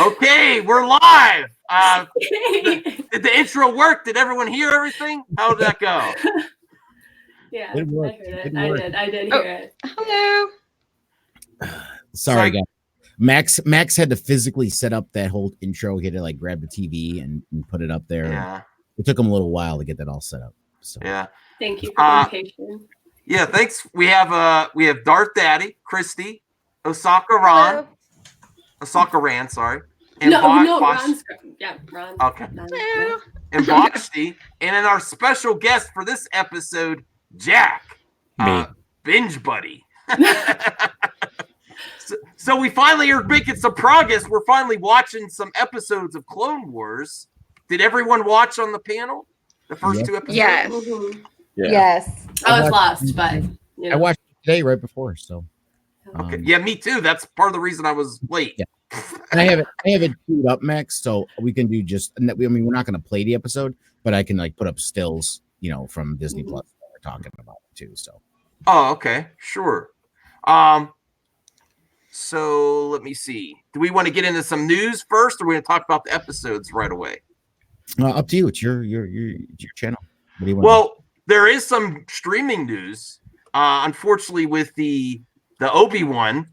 Okay, we're live. Did the intro work? Did everyone hear everything? How did that go? Yeah, I heard it. I did hear it. Hello. Sorry, guys. Max had to physically set up that whole intro. He had to like grab the TV and put it up there. Yeah. It took him a little while to get that all set up. So yeah. Thank you for being patient. Yeah, thanks. We have Darth Daddy, Christy, Osaka Ran, sorry. And Ron's Ron. Okay. No. And Bashti, and then our special guest for this episode, Jack, Binge Buddy. So we finally are making some progress. We're finally watching some episodes of Clone Wars. Did everyone watch on the panel? The first two episodes? Yes. Mm-hmm. Yeah. Yes. I was lost, but I watched it today right before. So okay. Yeah, me too. That's part of the reason I was late. Yeah. And I have it queued up, Max, so we can do just. I mean, we're not going to play the episode, but I can like put up stills, from Disney Plus that we're talking about it too. So. Oh, okay, sure. So let me see. Do we want to get into some news first, or are we going to talk about the episodes right away? Up to you. It's your channel. What do you want? Well, there is some streaming news. Unfortunately, with the Obi Wan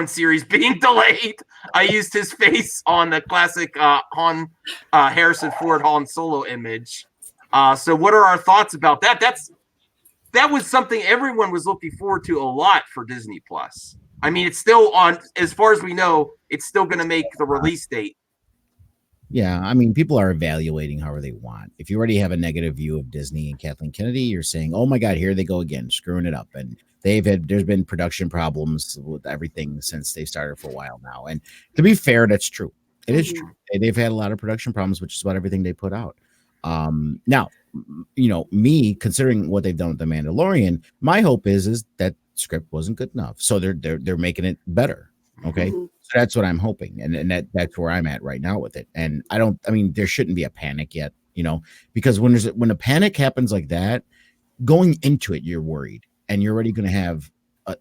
series being delayed, I used his face on the classic Harrison Ford Han Solo image. So what are our thoughts about that? That was something everyone was looking forward to a lot for Disney Plus. I mean, it's still on, as far as we know, it's still going to make the release date. Yeah, I mean, people are evaluating however they want. If you already have a negative view of Disney and Kathleen Kennedy, you're saying, "Oh my God, here they go again, screwing it up." And there's been production problems with everything since they started for a while now. And to be fair, that's true. It is true. They've had a lot of production problems, which is about everything they put out. Now, me considering what they've done with The Mandalorian, my hope is that script wasn't good enough, so they're making it better. Okay. So that's what I'm hoping, and that's where I'm at right now with it. And there shouldn't be a panic yet, because when a panic happens like that, going into it, you're worried, and you're already going to have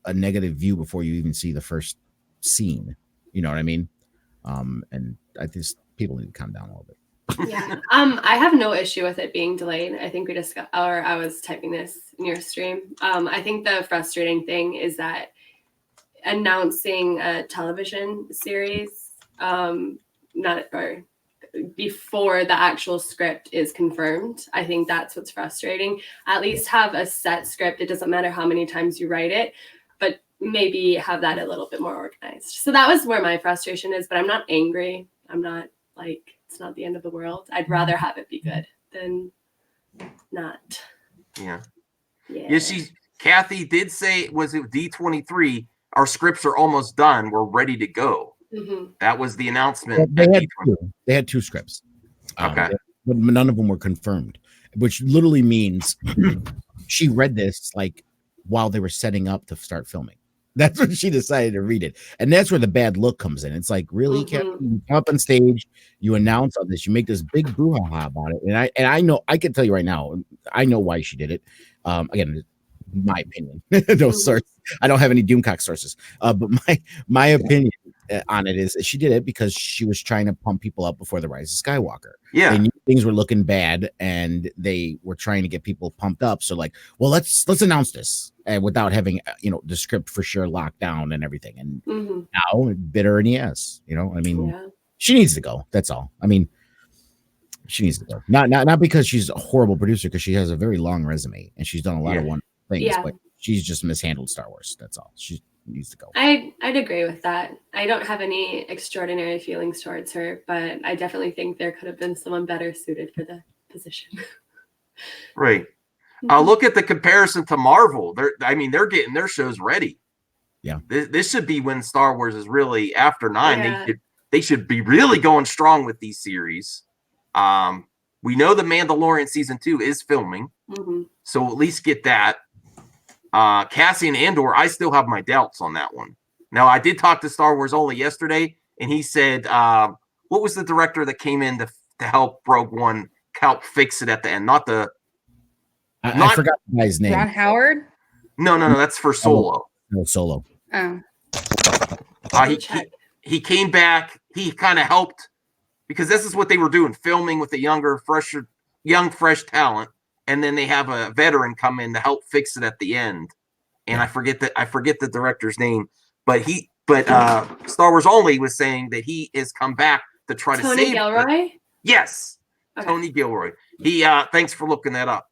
a negative view before you even see the first scene. You know what I mean? And I think people need to calm down a little bit. Yeah. I have no issue with it being delayed. I think we discussed, or I was typing this in your stream. I think the frustrating thing is that announcing a television series before the actual script is confirmed. I think that's what's frustrating. At least have a set script. It doesn't matter how many times you write it, but maybe have that a little bit more organized. So that was where my frustration is, but I'm not angry. I'm not like, it's not the end of the world. I'd rather have it be good than not. Yeah. Kathy did say, was it D23? Our scripts are almost done. We're ready to go. Mm-hmm. That was the announcement. They had two scripts. Okay. But none of them were confirmed, which literally means she read this like while they were setting up to start filming. That's when she decided to read it. And that's where the bad look comes in. It's like, really, Kathy, you come up on stage, you announce all this, you make this big brouhaha about it. And I know, I can tell you right now, I know why she did it. Again, my opinion. No source. I don't have any Doomcock sources. But my opinion on it is she did it because she was trying to pump people up before the Rise of Skywalker. Yeah. They knew things were looking bad and they were trying to get people pumped up. So like, well, let's announce this without having, the script for sure locked down and everything. And now bit her in the ass, she needs to go. That's all. I mean, she needs to go. Not because she's a horrible producer, because she has a very long resume and she's done a lot of wonderful things, but she's just mishandled Star Wars. That's all. She needs to go. I'd agree with that. I don't have any extraordinary feelings towards her, but I definitely think there could have been someone better suited for the position. Right. Look at the comparison to Marvel. They're getting their shows ready. Yeah. This should be when Star Wars is really after 9. Yeah. They should be really going strong with these series. We know the Mandalorian season 2 is filming, so at least get that. Cassian Andor, I still have my doubts on that one. Now, I did talk to Star Wars Only yesterday, and he said, what was the director that came in to help Rogue One help fix it at the end? I forgot the guy's name. Ron Howard? No, that's for Solo. No, Solo. Oh. he came back. He kind of helped because this is what they were doing, filming with a younger, fresh talent, and then they have a veteran come in to help fix it at the end. And I forget the director's name, but Star Wars Only was saying that he has come back to try to save Tony Gilroy. Yes, okay. Tony Gilroy. He thanks for looking that up.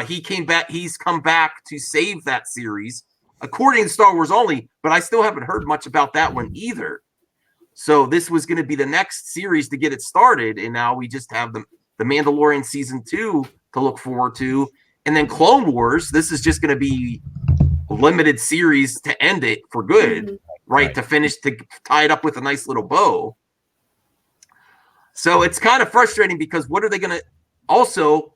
He came back. He's come back to save that series, according to Star Wars Only. But I still haven't heard much about that one either. So this was going to be the next series to get it started, and now we just have the Mandalorian season 2 to look forward to, and then Clone Wars. This is just going to be a limited series to end it for good, right? To finish, to tie it up with a nice little bow. So it's kind of frustrating because what are they going to? Also,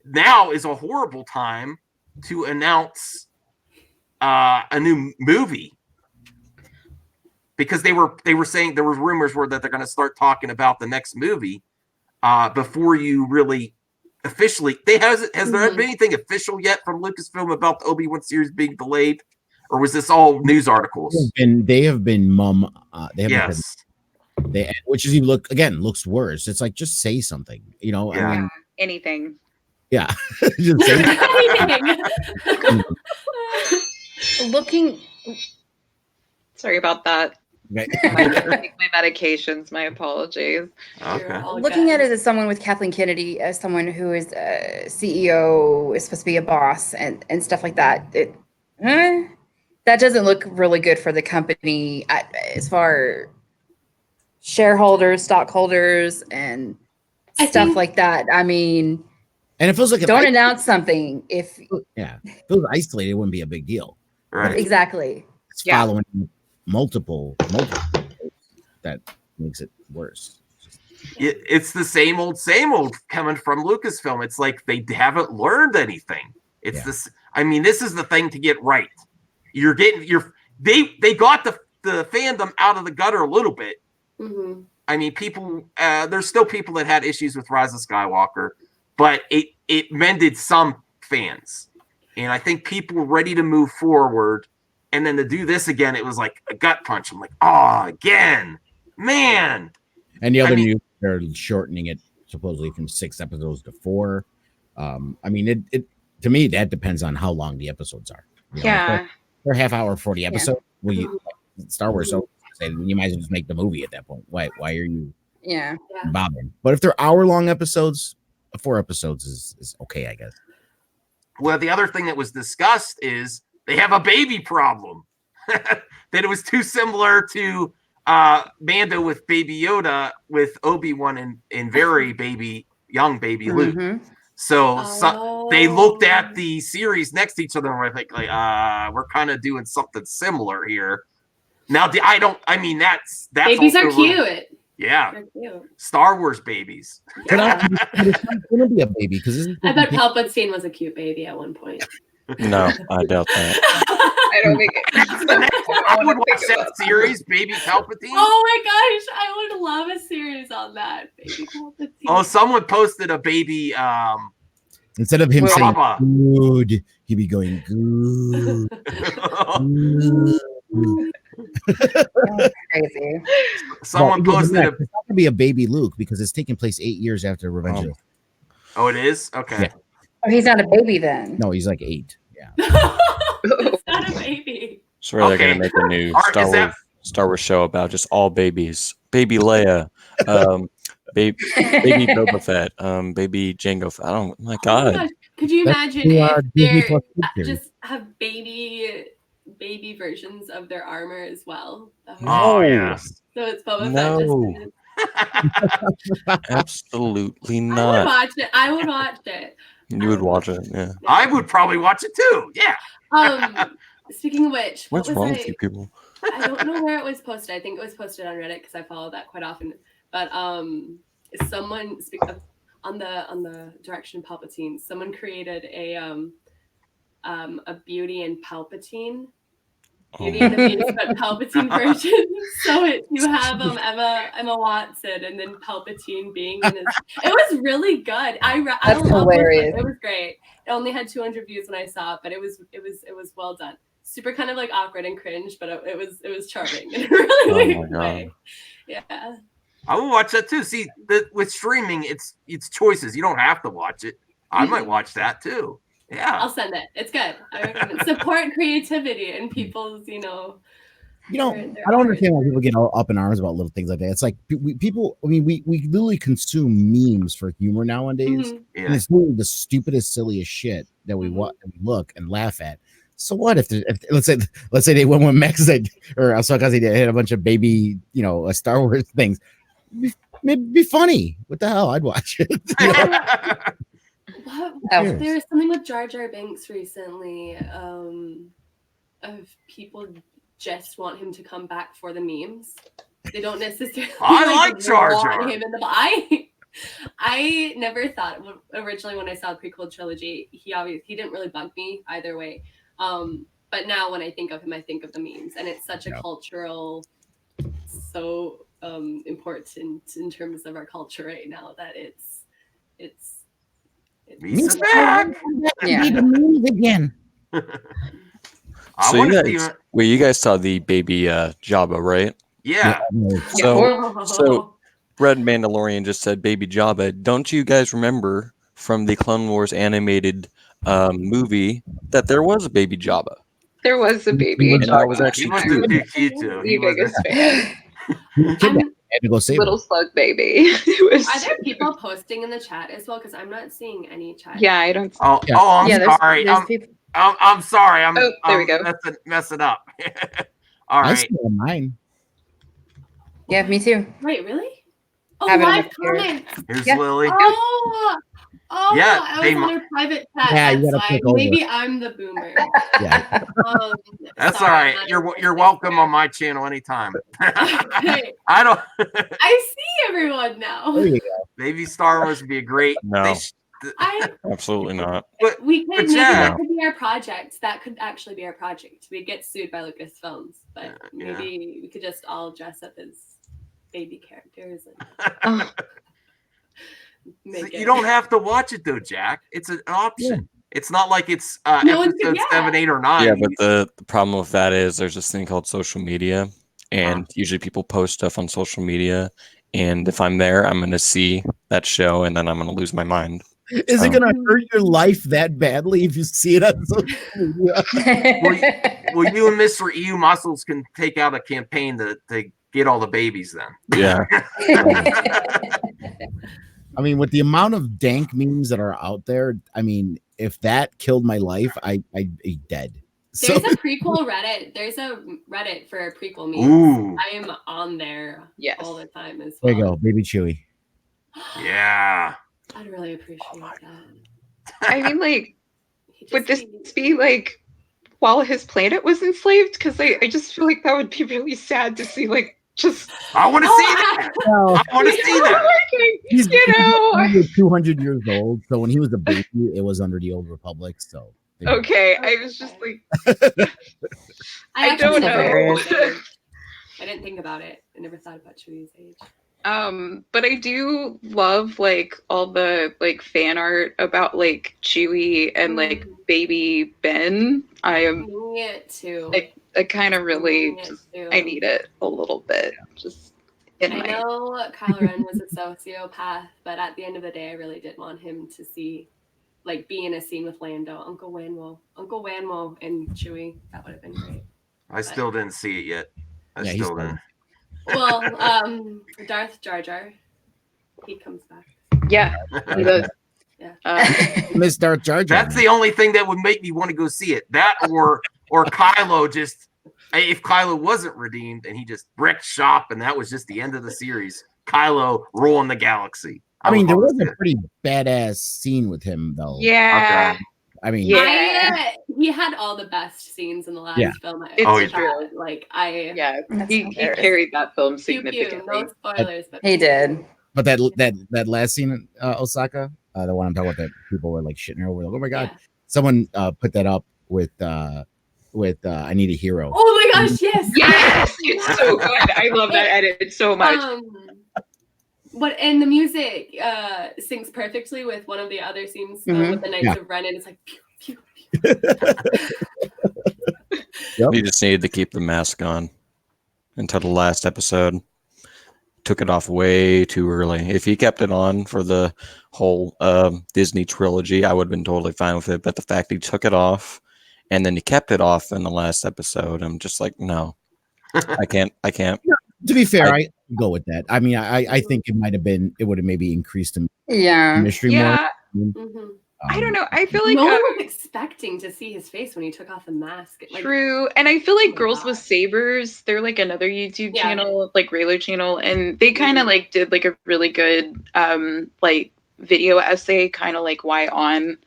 now is a horrible time to announce a new movie. Because they were saying there was rumors that they're going to start talking about the next movie before you really officially. Has there been anything official yet from Lucasfilm about the Obi Wan series being delayed, or was this all news articles? They have been mum. Yes. Which is looks worse. It's like just say something, you know. Yeah. I mean, anything. Yeah, just say Anything. Looking. Sorry about that. Okay. Take my medications. My apologies. Okay. Looking at it as someone with Kathleen Kennedy, as someone who is a CEO, is supposed to be a boss and stuff like that, that doesn't look really good for the company as far shareholders, stockholders, and stuff like that. I mean, and it feels like don't announce something if it was isolated, it wouldn't be a big deal. Right. Exactly. It's following multiple that makes it worse. It's the same old coming from Lucasfilm. It's like they haven't learned anything. It's this. I mean, this is the thing to get right. They got the fandom out of the gutter a little bit. Mm-hmm. I mean, people. There's still people that had issues with Rise of Skywalker, but it mended some fans, and I think people were ready to move forward. And then to do this again, it was like a gut punch. I'm like, again, man. And the other news, they're shortening it supposedly from 6 episodes to 4. I mean, it to me that depends on how long the episodes are. You know, they're half hour, 40 episodes. Star Wars, so you might as well just make the movie at that point. Why are you bobbing? But if they're hour-long episodes, 4 episodes is okay, I guess. Well, the other thing that was discussed is they have a baby problem. That it was too similar to Mando with Baby Yoda with Obi-Wan and very young baby Luke. So they looked at the series next to each other and were like we're kind of doing something similar here. Now, that's babies are cute. Yeah, they're cute. Star Wars babies. But it's not going to be a baby because I bet Palpatine was a cute baby at one point. No, I doubt that. I don't think it. I would watch that series, Baby Palpatine. Oh my gosh, I would love a series on that. Baby Palpatine. Oh, someone posted a baby. Instead of him saying Papa. good, he'd be going good. Crazy. Someone posted it's not going to be a baby Luke because it's taking place 8 years after Revenge of the Sith. Oh, it is? Okay. Yeah. Oh, he's not a baby then. No, he's like 8. Yeah. It's not a baby. So they're going to make a new Star Wars show about just all babies. Baby Leia, baby Boba Fett, baby Jango Fett. My God. Oh my gosh. Could you imagine if they just have baby versions of their armor as well? Yes. So it's Boba No. Fett. Absolutely I would not. watch it. I would watch it. You would watch it, yeah. I would probably watch it too. Yeah. Speaking of which, What's wrong with you people? I don't know where it was posted. I think it was posted on Reddit because I follow that quite often. But someone on the direction of Palpatine, someone created a Beauty and Palpatine. Beauty and the Beast, but Palpatine version. So you have Emma Watson and then Palpatine being in his. It was really good. That's hilarious. It was great. It only had 200 views when I saw it, but it was well done. super kind of like awkward and cringe, but it was charming in a really Oh my weird God. way. Yeah. I will watch that too. See, with streaming, it's choices. You don't have to watch it. I might watch that too. Yeah. I'll send it. It's good. I recommend support creativity and people's, I don't art. understand why people get all up in arms about little things like that. It's like people. I mean, we literally consume memes for humor nowadays, Mhm. Yeah. and it's literally the stupidest, silliest shit that we look and laugh at. So what if let's say they went with Max or Ahsoka, they had a bunch of baby, Star Wars things. It'd be funny. What the hell? I'd watch it. What? Oh. There was something with Jar Jar Binks recently of people just want him to come back for the memes. They don't necessarily I like Jar Jar. want him in the I never thought originally when I saw the prequel trilogy, he didn't really bug me either way. But now when I think of him, I think of the memes, and it's such a cultural, so important in terms of our culture right now that it's Memes back. Yeah. Again. I So want you to see. guys, you guys saw the baby Jabba, right? Yeah. So Red Mandalorian just said baby Jabba. Don't you guys remember from the Clone Wars animated movie that there was a baby Jabba? There was a baby. And I was He actually wasn't too cute too. He the biggest wasn't. fan. I had to go save Little him. slug baby. It was Are there people posting in the chat as well? Because I'm not seeing any chat. Yeah, I don't. Oh, Yeah. I'm Yeah, sorry. there's people. I'm sorry. I'm There we go. messing up. All I right. still have mine. Yeah, me too. Wait, really? Oh, Have it in live the computer. comments. Here's Yeah. Lily. Oh, Yeah, I they was on mu- their private chat. Yeah, you That's gotta why. click over. Maybe I'm the boomer. Yeah. That's Sorry, all right. I'm not You're interested welcome there. on my channel anytime. Okay. I don't. I see everyone now. There you go. Maybe Star Wars would be a great. No. I Absolutely not. we But could maybe yeah. that could be our project. That could actually be our project. We'd get sued by Lucasfilms, but Yeah. maybe we could just all dress up as baby characters and Oh, make You don't have to watch it though, Jack. It's an option. It's not like it's No, it's- episode yeah. 7, 8, or 9. Yeah, but the problem with that is there's this thing called social media, and usually people post stuff on social media. And if I'm there, I'm going to see that show, and then I'm going to lose my mind. Is it going to hurt your life that badly if you see it on social media? Well, you and Mr. EU Muscles can take out a campaign to get all the babies then. Yeah. I mean, with the amount of dank memes that are out there, I mean, if that killed my life, I'd be dead. So There's a prequel Reddit. There's a Reddit for prequel memes. Ooh, I am on there Yes. all the time as there well. you go, baby Chewy. yeah. I'd really appreciate that. I mean, like, He just would this needs- be like while his planet was enslaved? Because I just feel like that would be really sad to see, like, just I want to Oh, see that. I want to see that. He's, You know, he's 200 years old, so when he was a baby, it was under the old republic. So okay, I was just like, I actually don't never know. thought of it. I didn't think about it. I never thought about Chewie's age. but I do love like all the like fan art about like Chewie and like baby Ben. I am Me too. I kind of really Me just too. I need it a little bit just in I my know Kylo Ren was a sociopath, but at the end of the day, I really did want him to see, like, be in a scene with Lando, Uncle Wanwo, and Chewie. That would have been great. I still didn't see it yet. I Yeah, he's still didn't. Well, Darth Jar Jar, he comes back. yeah. He does. Yeah. Miss Darth Jar Jar. That's the only thing that would make me want to go see it. That or Kylo just, if Kylo wasn't redeemed and he just wrecked shop and that was just the end of the series, Kylo ruling the galaxy. I mean, there would was love to a see it. pretty badass scene with him, though. Yeah. Okay. I mean, Yeah. He had all the best scenes in the last Yeah. film. It's Oh, true. Like, Yeah. That's He hilarious. carried that film pew pew, significantly. no spoilers, but He did. but that last scene, Osaka, the one I'm talking about, that people were like shitting over. Like, oh my god, Yeah. someone put that up with I Need a Hero. Oh my gosh, yes. Yes, it's so good. I love that edit so much. And the music syncs perfectly with one of the other scenes Mhm. with the Knights Yeah. of Ren, and it's like pew pew pew. He just needed to keep the mask on until the last episode. Took it off way too early. If he kept it on for the whole Disney trilogy, I would have been totally fine with it. But the fact he took it off and then he kept it off in the last episode, I'm just like, no, I can't. To be fair, I go with that. I mean, I think it would have maybe increased the mystery more. Mm-hmm. I don't know. I feel like no one was expecting to see his face when he took off the mask. Like, true, and I feel like my Girls God. with Sabers, they're like another YouTube channel, like Raylo channel, and they kind of like did like a really good like video essay, kind of like why on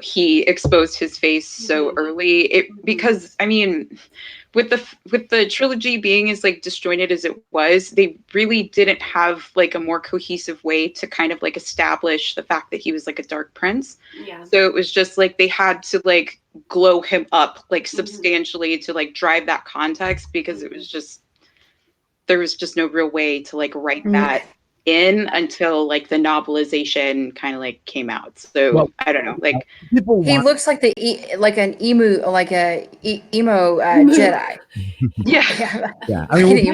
he exposed his face so early. Because I mean, with the trilogy being as like disjointed as it was, they really didn't have like a more cohesive way to kind of like establish the fact that he was like a dark prince. Yeah. So it was just like they had to like glow him up like substantially to like drive that context, because it was just, there was just no real way to like write that in until like the novelization kind of like came out. So I don't know, like he looks like like an emo Jedi. Yeah. I mean,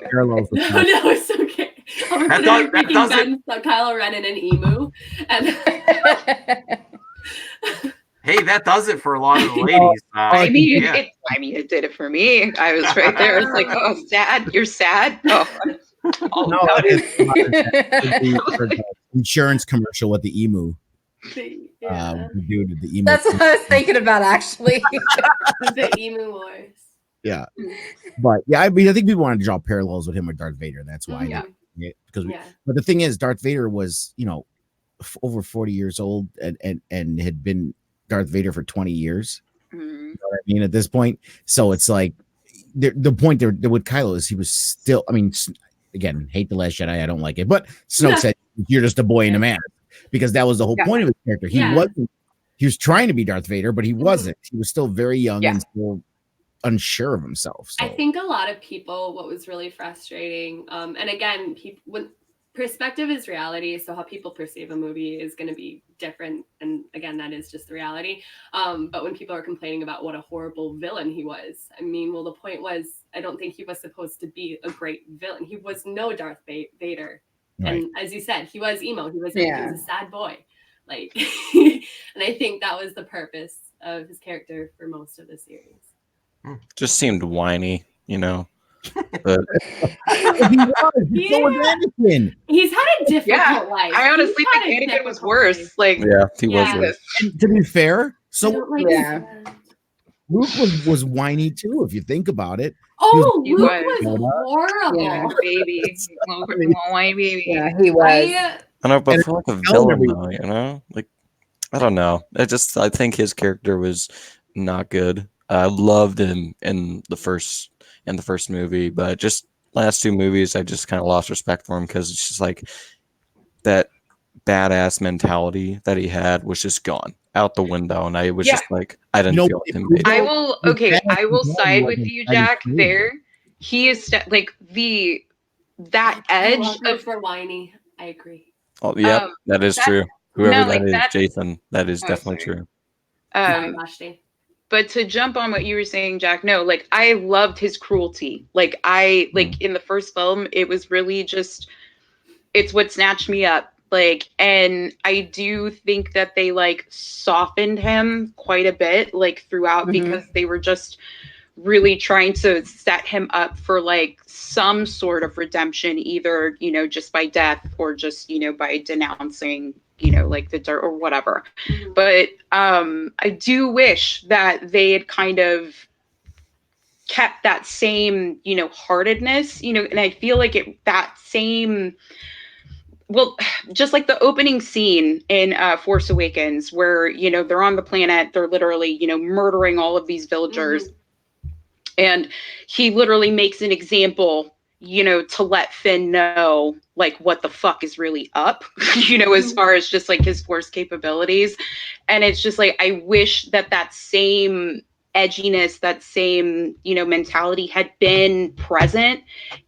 parallels with No, it's okay. I'm making guns about Kylo Ren and an emu. And hey, that does it for a lot of the ladies. I mean, it did it for me. I was right there. It's like, oh, sad. You're sad. Oh, the insurance commercial with the emu. The dude with the emu. That's what I was thinking about, actually. The emu wars. Yeah, but yeah, I mean, I think people wanted to draw parallels with him with Darth Vader. That's why. But the thing is, Darth Vader was, over 40 years old and had been Darth Vader for 20 years. You know what I mean? At this point, so it's like the point there with Kylo is he was still. I mean, again, hate The Last Jedi. I don't like it, but Snoke said you're just a boy in a mask, because that was the whole point of his character. He wasn't. He was trying to be Darth Vader, but he wasn't. He was still very young and still unsure of himself. So. I think a lot of people, what was really frustrating, and again, when perspective is reality, so how people perceive a movie is going to be different, and again, that is just the reality. But when people are complaining about what a horrible villain he was, I mean, well, the point was, I don't think he was supposed to be a great villain. He was no Darth Vader, right. And as you said, he was emo. He was a sad boy, like, and I think that was the purpose of his character for most of the series. Just seemed whiny, But He's had a difficult life. I honestly think Anakin was worse. Like, he was worse. And to be fair, so Luke was whiny too, if you think about it. Oh, Luke was horrible. Yeah, baby. Whiny baby. Yeah, he was. I don't know, but for like a villain though, like, I don't know. I think his character was not good. I loved him in the first movie, but just last two movies, I just kind of lost respect for him, because it's just like that badass mentality that he had was just gone out the window, and I was just like, I didn't feel intimidated. I will side with you, Jack. There, he is like that edge of for whiny. I agree. Oh, yeah, that is true. Whoever that is, Jason, that is definitely true. But to jump on what you were saying, Jack, no, like, I loved his cruelty. Like, in the first film, it was really just, it's what snatched me up. Like, and I do think that they like softened him quite a bit, like, throughout, because they were just really trying to set him up for like some sort of redemption, either, just by death or just, by denouncing, like the dirt or whatever. But I do wish that they had kind of kept that same, heartedness, and I feel like that same, well, just like the opening scene in Force Awakens, where, they're on the planet, they're literally, murdering all of these villagers. And he literally makes an example, to let Finn know, like, what the fuck is really up, as far as just like his force capabilities. And it's just like, I wish that same edginess, that same, mentality had been present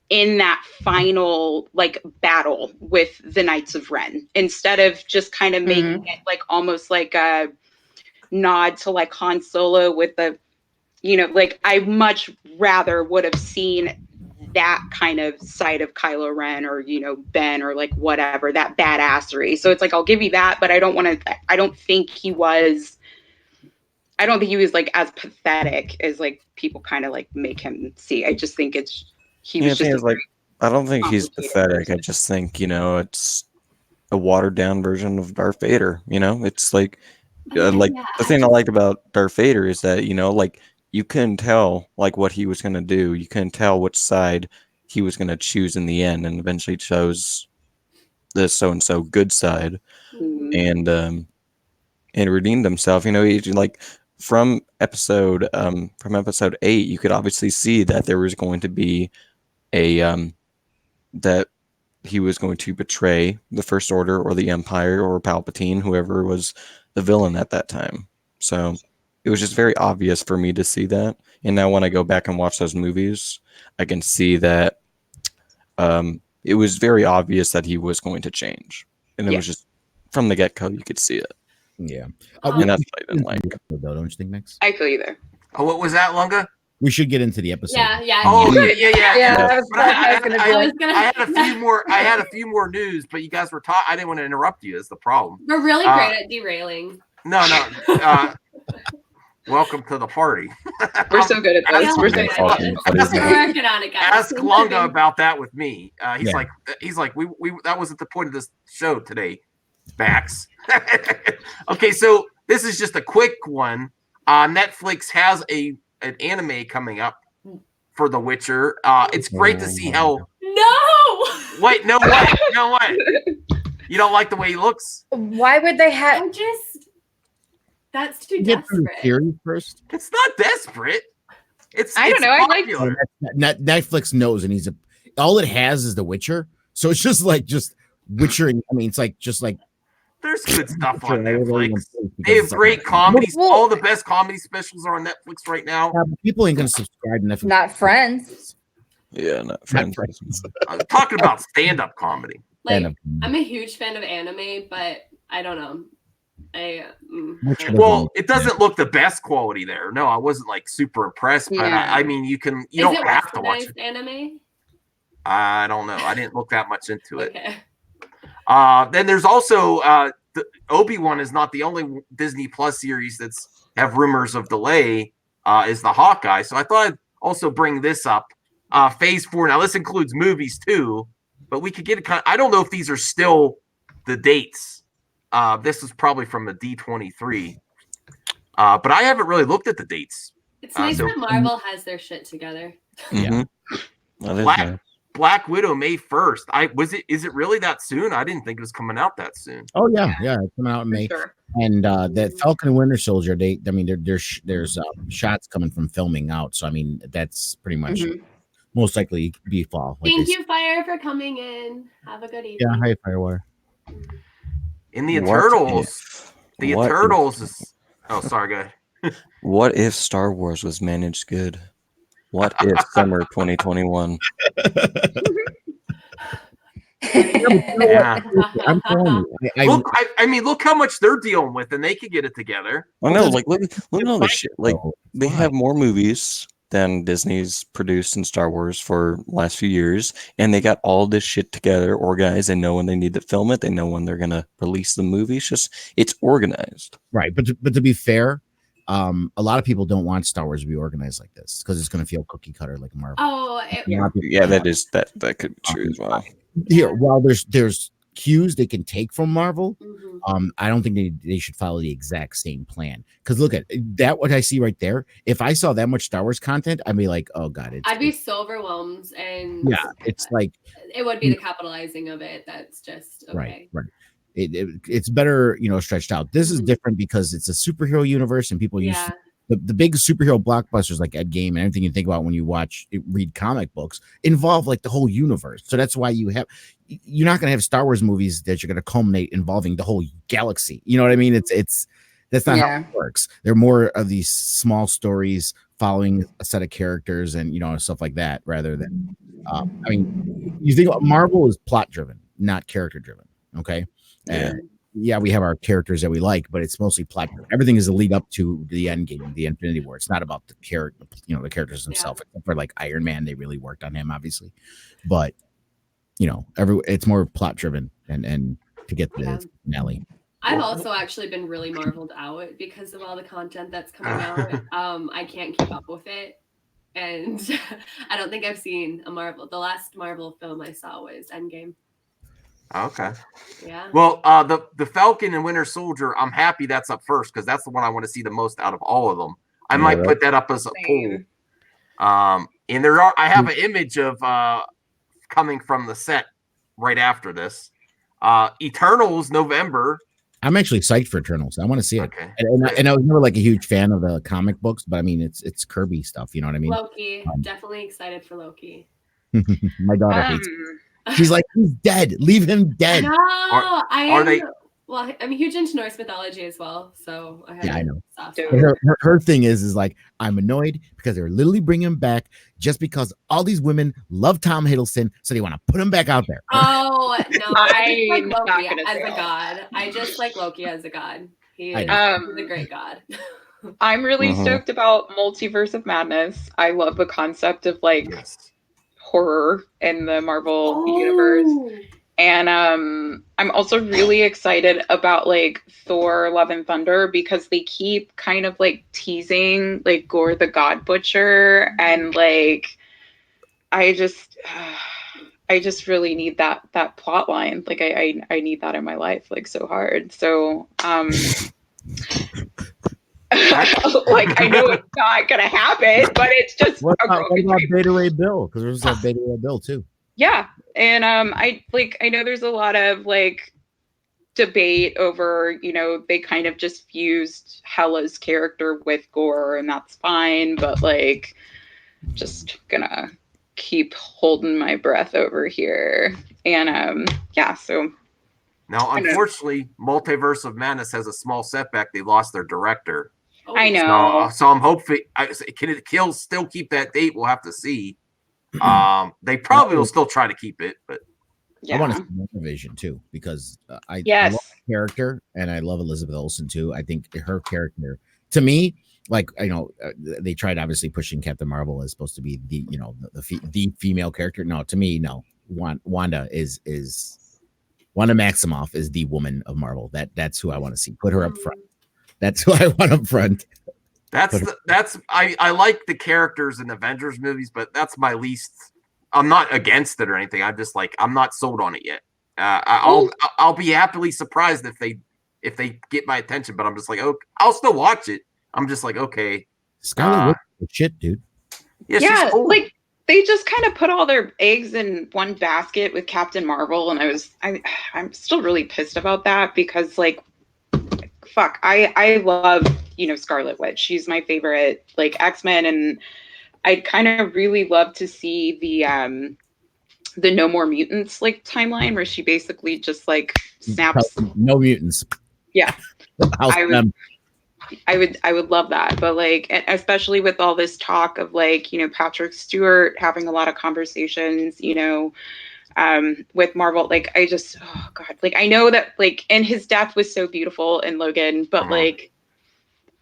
in that final like battle with the Knights of Ren, instead of just kind of making it like almost like a nod to like Han Solo with the, You know, like I much rather would have seen that kind of side of Kylo Ren or, you know, Ben or like whatever, that badassery. So it's like, I'll give you that, but I don't think he was like as pathetic as like people kind of like make him see. I just think he was just like, I don't think he's complicated pathetic. person. I just think, you know, it's a watered down version of Darth Vader. You know, it's like, the thing I liked about Darth Vader is that, you know, like you couldn't tell like what he was going to do. You couldn't tell which side he was going to choose in the end, and eventually chose the so-and-so good side, Mhm. and redeemed himself. You know, he like from episode 8, you could obviously see that there was going to be a that he was going to betray the First Order or the Empire or Palpatine, whoever was the villain at that time. So it was just very obvious for me to see that. And now when I go back and watch those movies, I can see that it was very obvious that he was going to change. And it was just from the get-go, you could see it. Yeah. And that's what I didn't like. Though, don't you think, Max? I feel you there. Oh, what was that, Lunga? We should get into the episode. Yeah. Oh, yeah. Yeah, But I had a few more news, but you guys were talking. I didn't want to interrupt you. That's the problem. We're really great at derailing. No. Welcome to the party. We're so good at this. We're so good at this. We're working on it, guys. Ask Lunga about that with me. He's Yeah. like, we that wasn't the point of this show today, Max. Okay, so this is just a quick one. Netflix has an anime coming up for The Witcher. It's great to see how. No. Wait, no what? No what? You don't like the way he looks? Why would they have? That's too Get through the desperate. series first. It's not desperate. I don't know. I like popular. Netflix knows, and all it has is The Witcher. So it's just Witcher. I mean, it's just like There's good stuff on Witcher, Netflix. They have great comedies. All the best comedy specials are on Netflix right now. people ain't gonna subscribe to Netflix. Not Friends. Yeah, not friends. I'm talking about stand-up comedy. Like, I'm a huge fan of anime, but I don't know. Well, it doesn't look the best quality there. No, I wasn't like super impressed, but Yeah. I mean, you don't have to watch it. Anime? I don't know. I didn't look that much into it. Okay. Then there's also the Obi Wan is not the only Disney Plus series that's have rumors of delay. Is the Hawkeye? So I thought I'd also bring this up. Phase 4. Now this includes movies too, but we could get it. I don't know if these are still the dates. This is probably from the D23, but I haven't really looked at the dates. It's nice that Marvel has their shit together. Yeah. Black Widow May 1st. Is it really that soon? I didn't think it was coming out that soon. Oh yeah, it's coming out in May. Sure. And that Falcon and Winter Soldier, there's shots coming from filming out. So I mean, that's pretty much most likely be fall. Thank you, Fire, for coming in. Have a good evening. Yeah, hi Firewater. In the Eternals, is. Oh, sorry, go ahead. What if Star Wars was managed good? What if summer 2021? Yeah. I'm telling you. I mean, look how much they're dealing with, and they could get it together. I know, like look at all this shit. Like they have more movies than Disney's produced in Star Wars for the last few years, and they got all this shit together, organized. They know when they need to film it. They know when they're gonna release the movie. It's organized, right? But to be fair, a lot of people don't want Star Wars to be organized like this because it's going to feel cookie cutter like Marvel. Oh, that could be true as well. Here, while there's cues they can take from Marvel, I don't think they should follow the exact same plan. Because look at that, what I see right there. If I saw that much Star Wars content, I'd be like, oh god, I'd be so overwhelmed, and it's like it would be the capitalizing of it. That's just okay. Right. It's better, stretched out. This is different because it's a superhero universe, and people use the big superhero blockbusters like Ed Game and everything you think about when you read comic books involve like the whole universe. So that's why you're not going to have Star Wars movies that you're going to culminate involving the whole galaxy. You know what I mean? That's not how it works. They're more of these small stories following a set of characters and stuff like that, rather than you think Marvel is plot driven, not character driven. Okay. And yeah, we have our characters that we like, but it's mostly plot. Everything is a lead up to the end game, the Infinity War. It's not about the character, the characters themselves. Except for like Iron Man, they really worked on him, obviously, but it's more plot driven and to get the finale. I've also actually been really marveled out because of all the content that's coming out. I can't keep up with it. And I don't think I've seen a Marvel. The last Marvel film I saw was Endgame. Okay. Yeah. Well, the Falcon and Winter Soldier, I'm happy that's up first because that's the one I want to see the most out of all of them. I might put that up as a poll. And I have an image of coming from the set right after this. Eternals, November. I'm actually psyched for Eternals. I want to see it. Okay. And I was never like a huge fan of the comic books, but I mean, it's Kirby stuff. You know what I mean? Loki. Definitely excited for Loki. My daughter hates it. She's like, he's dead. Leave him dead. No, are they? Well, I'm huge into Norse mythology as well, so I know. But her thing is like, I'm annoyed because they're literally bringing him back just because all these women love Tom Hiddleston, so they want to put him back out there. Oh no, I just like Loki as a god. I just like Loki as a god. He's a great god. I'm really stoked about Multiverse of Madness. I love the concept of like horror in the Marvel universe. And I'm also really excited about like Thor Love and Thunder because they keep kind of like teasing like Gore the God Butcher, and like I just really need that plot line. Like I need that in my life like so hard. So like I know it's not gonna happen, but it's just what about Beta Ray Bill? Because there's a Beta Ray Bill too. Yeah. And I know there's a lot of like debate over, they kind of just fused Hela's character with Gore, and that's fine, but like just gonna keep holding my breath over here. And so now unfortunately Multiverse of Madness has a small setback. They lost their director. I know. So I'm hoping can it still keep that date? We'll have to see. They probably will still try to keep it, but I want to see Vision too because I love the character and I love Elizabeth Olsen too. I think her character, to me, like they tried obviously pushing Captain Marvel as supposed to be the female character. No, to me, no. Wanda Wanda Maximoff is the woman of Marvel. That's who I want to see. Put her up front. That's who I want up front. I like the characters in Avengers movies, but that's my least. I'm not against it or anything. I'm just like I'm not sold on it yet. I'll be happily surprised if they get my attention, but I'm just like, okay, I'll still watch it. I'm just like, okay, Scarlet Witch, shit, dude. Yeah, she's cool. Like they just kind of put all their eggs in one basket with Captain Marvel, and I'm still really pissed about that because like. Fuck, I love, Scarlet Witch. She's my favorite, like, X-Men, and I'd kind of really love to see the No More Mutants, like, timeline where she basically just, like, snaps. No mutants. Yeah. I would love that. But, like, especially with all this talk of, like, Patrick Stewart having a lot of conversations, with Marvel, like I just, oh God, like I know that like, and his death was so beautiful in Logan, but like,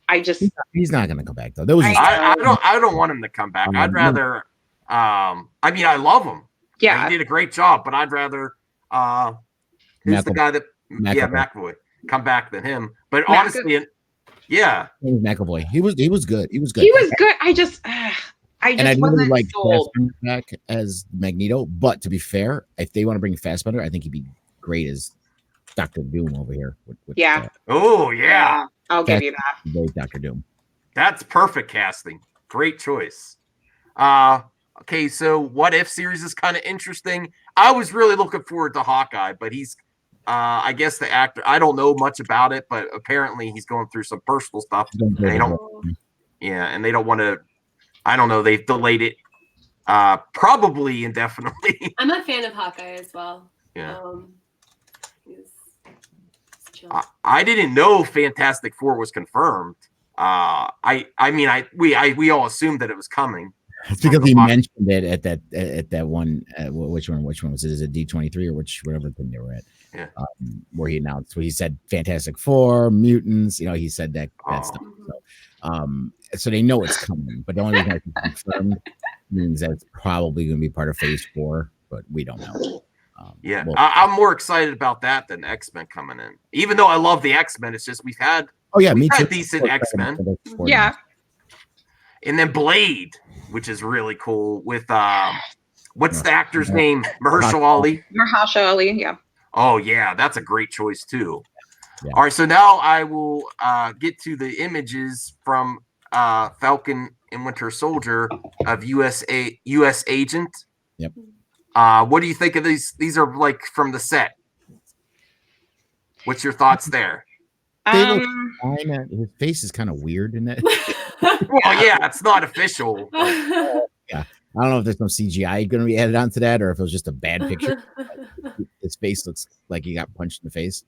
I just he's not gonna come back though. That was I don't want him to come back. I'd rather, I mean, I love him. Yeah, he did a great job, but I'd rather, who's the guy that McAvoy come back than him. But honestly, McAvoy, he was good. He was good. I really like Fassbender back as Magneto, but to be fair, if they want to bring Fassbender, I think he'd be great as Doctor Doom over here. I'll give you that. Great Doctor Doom. That's perfect casting. Great choice. Okay, so What If series is kind of interesting. I was really looking forward to Hawkeye, but he's, I guess the actor. I don't know much about it, but apparently he's going through some personal stuff. And they don't want to. I don't know. They've delayed it probably indefinitely. I'm a fan of Hawkeye as well. Yeah. I didn't know Fantastic Four was confirmed. We all assumed that it was coming. It's because he mentioned it at that one. Which one was it? Is it D23 or whatever thing they were at? Yeah. Where he said Fantastic Four, mutants. He said that stuff. So they know it's coming, but the only reason it's confirmed means that it's probably going to be part of Phase 4, but we don't know. I'm more excited about that than X-Men coming in. Even though I love the X-Men, it's just we've had decent X-Men. Yeah. And then Blade, which is really cool with what's the actor's name? Mahershala Ali. Mahershala Ali, yeah. Oh yeah, that's a great choice too. Yeah. All right, so now I will get to the images from Falcon and Winter Soldier of U.S. Agent. Yep. What do you think of these? These are like from the set. What's your thoughts there? His face is kind of weird in that. Well, yeah, it's not official. Yeah. I don't know if there's some CGI going to be added onto that or if it was just a bad picture. His face looks like he got punched in the face.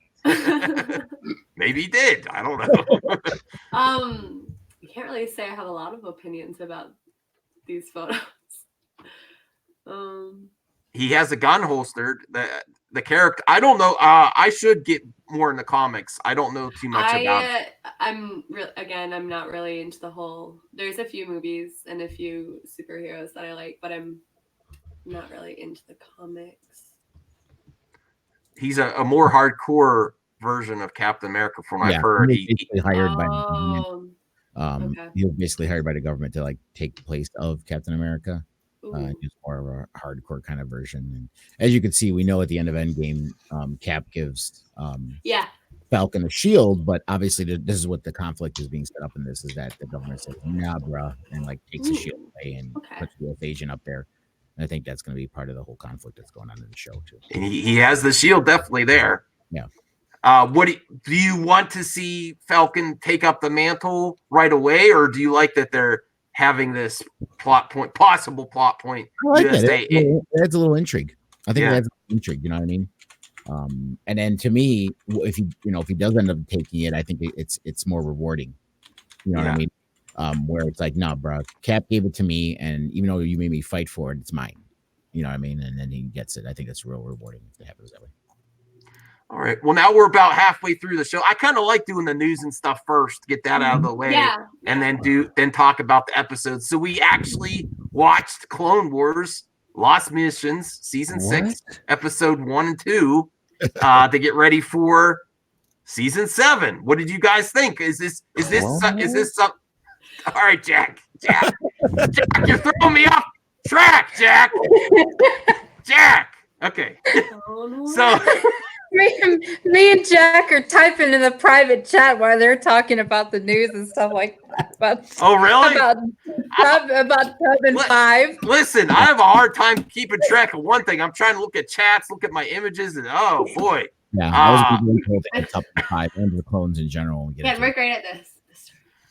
Maybe he did. I don't know. You can't really say I have a lot of opinions about these photos. He has a gun holstered. The character, I don't know. I should get more in the comics. I don't know too much about it. I'm not really into the whole. There's a few movies and a few superheroes that I like, but I'm not really into the comics. He's a more hardcore version of Captain America, from what I've heard. He was hired by okay. He was basically hired by the government to like take the place of Captain America. He's more of a hardcore kind of version. And as you can see, we know at the end of Endgame, Cap gives Falcon a shield, but obviously this is what the conflict is being set up in this, is that the government says, nah, bruh, and like takes the shield away and puts the U.S. agent up there. And I think that's going to be part of the whole conflict that's going on in the show too. And he has the shield definitely there. Yeah. What do you want to see Falcon take up the mantle right away, or do you like that they're having this possible plot point? I like that. It adds a little intrigue. I think it adds intrigue. You know what I mean? And then to me, if he does end up taking it, I think it's more rewarding. You know what I mean? Where it's like, nah, bro, Cap gave it to me, and even though you made me fight for it, it's mine. You know what I mean? And then he gets it. I think that's real rewarding if it happens that way. All right. Well, now we're about halfway through the show. I kind of like doing the news and stuff first, get that out of the way, and then talk about the episodes. So we actually watched Clone Wars Lost Missions season 6, episode 1 and 2, to get ready for season 7. What did you guys think? Is this some? All right, Jack, you're throwing me off track, Jack. Okay. So. Me and Jack are typing in the private chat while they're talking about the news and stuff like that. Oh, really? About Tub and 5. Listen, I have a hard time keeping track of one thing. I'm trying to look at chats, look at my images, and oh boy. Yeah, I was really at Tub and 5 and the clones in general. We're great at this.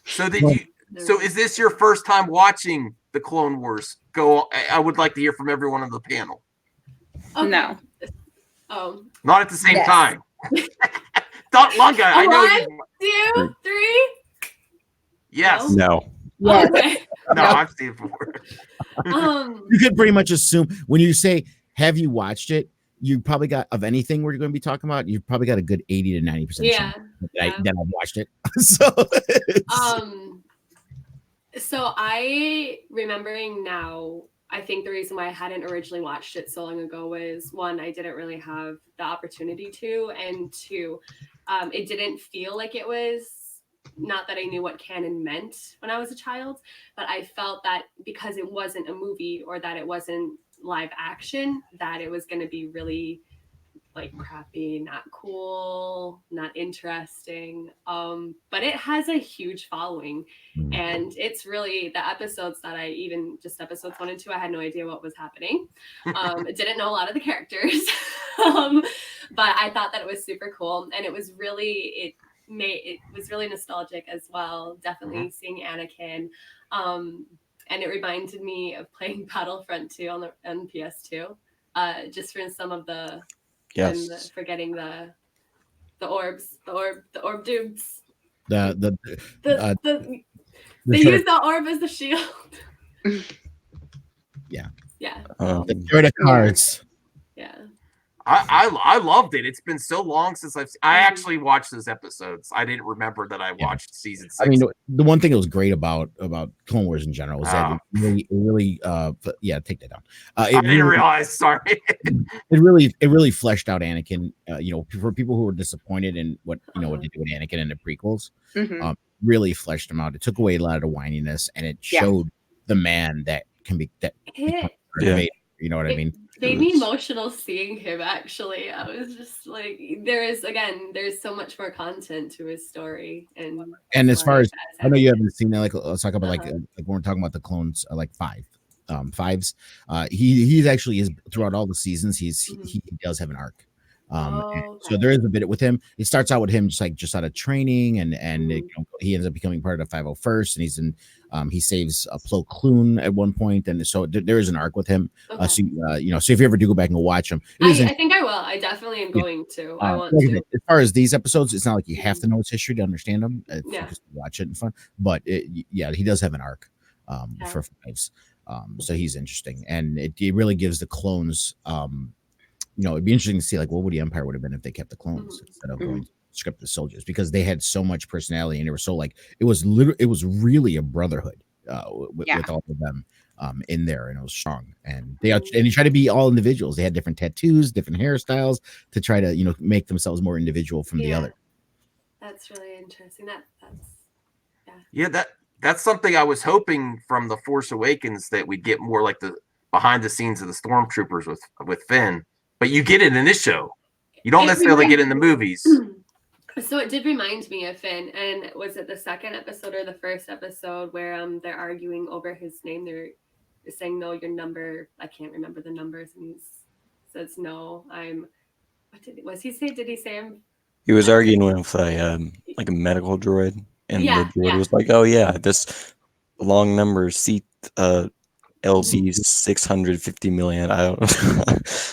So is this your first time watching the Clone Wars? I would like to hear from everyone on the panel. Okay. No. Oh. Not at the same time. Lunga, I know. 1, 2, 3. Yes. No. Okay. No, I've seen it before. You could pretty much assume when you say, have you watched it? You probably got, of anything we're going to be talking about, you've probably got a good 80 to 90% that I've watched it. So I remembering now, I think the reason why I hadn't originally watched it so long ago was, 1, I didn't really have the opportunity to, and 2, it didn't feel like it was, not that I knew what canon meant when I was a child, but I felt that because it wasn't a movie or that it wasn't live action, that it was going to be really like crappy, not cool, not interesting. But it has a huge following, and it's really the episodes that just episodes 1 and 2, I had no idea what was happening. Didn't know a lot of the characters, but I thought that it was super cool, and it was really nostalgic as well. Definitely seeing Anakin, and it reminded me of playing Battlefront 2 on PS2, just for some of the. Yes. Forgetting the orbs, the orb dudes. They use the orb as the shield. Yeah. Yeah. The cards. Yeah. I loved it. It's been so long since I Mhm. actually watched those episodes. I didn't remember that I watched season 6. I mean, the one thing that was great about Clone Wars in general is that Oh. it really take that down. I didn't realize. Sorry. it really fleshed out Anakin. For people who were disappointed in what what they did with Anakin in the prequels, Mhm. really fleshed him out. It took away a lot of the whininess, and it Yeah. showed the man that can be that. It Vader, you know what I mean? made me emotional seeing him. Actually, I was just like, there's so much more content to his story, and as far as I know, you haven't seen that. Like, let's talk about like when we're talking about the clones, like fives. He's actually is throughout all the seasons. He does have an arc. So there is a bit with him. It starts out with him just out of training, and he ends up becoming part of the 501st, and he's in. He saves a Plo Koon at one point, and so there is an arc with him. Okay. So if you ever do go back and watch him, I think I will. I definitely am going to. I want to. As far as these episodes, it's not like you have to know its history to understand them. Just watch it and fun. But he does have an arc for fives. So he's interesting, and it really gives the clones. It'd be interesting to see like what would the Empire would have been if they kept the clones instead of going to script the soldiers, because they had so much personality and they were so like it was really a brotherhood with all of them in there, and it was strong, and they try to be all individuals. They had different tattoos, different hairstyles to try to make themselves more individual from the other. That's really interesting. That's something I was hoping from The Force Awakens, that we'd get more like the behind the scenes of the stormtroopers with Finn, but you get it in this show. You don't necessarily get it in the movies. So it did remind me of Finn, and was it the second episode or the first episode where they're arguing over his name? They're saying, no, your number, I can't remember the numbers, and he says, no, what did he say? He was arguing with like a medical droid, and the droid was like, oh yeah, this long number seat LZ 650 million. I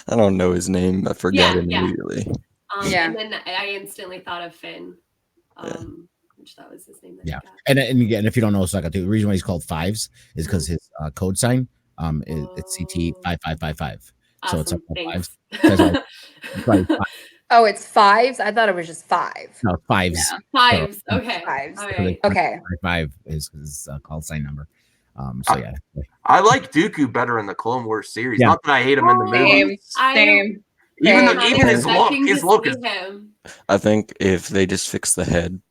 don't know his name. I forgot it immediately. And then I instantly thought of Finn, which that was his name. And again, if you don't know Sokka, the reason why he's called fives is because his code sign it's CT 5555. Awesome. So it's up Thanks. fives. Oh, it's fives. I thought it was just five. No, fives. Yeah. Fives. So, okay. Fives. All right. Okay. Five is his call sign number. I like Dooku better in the Clone Wars series. Yeah. Not that I hate him in the movies. Same. Even his look is. I think if they just fix the head,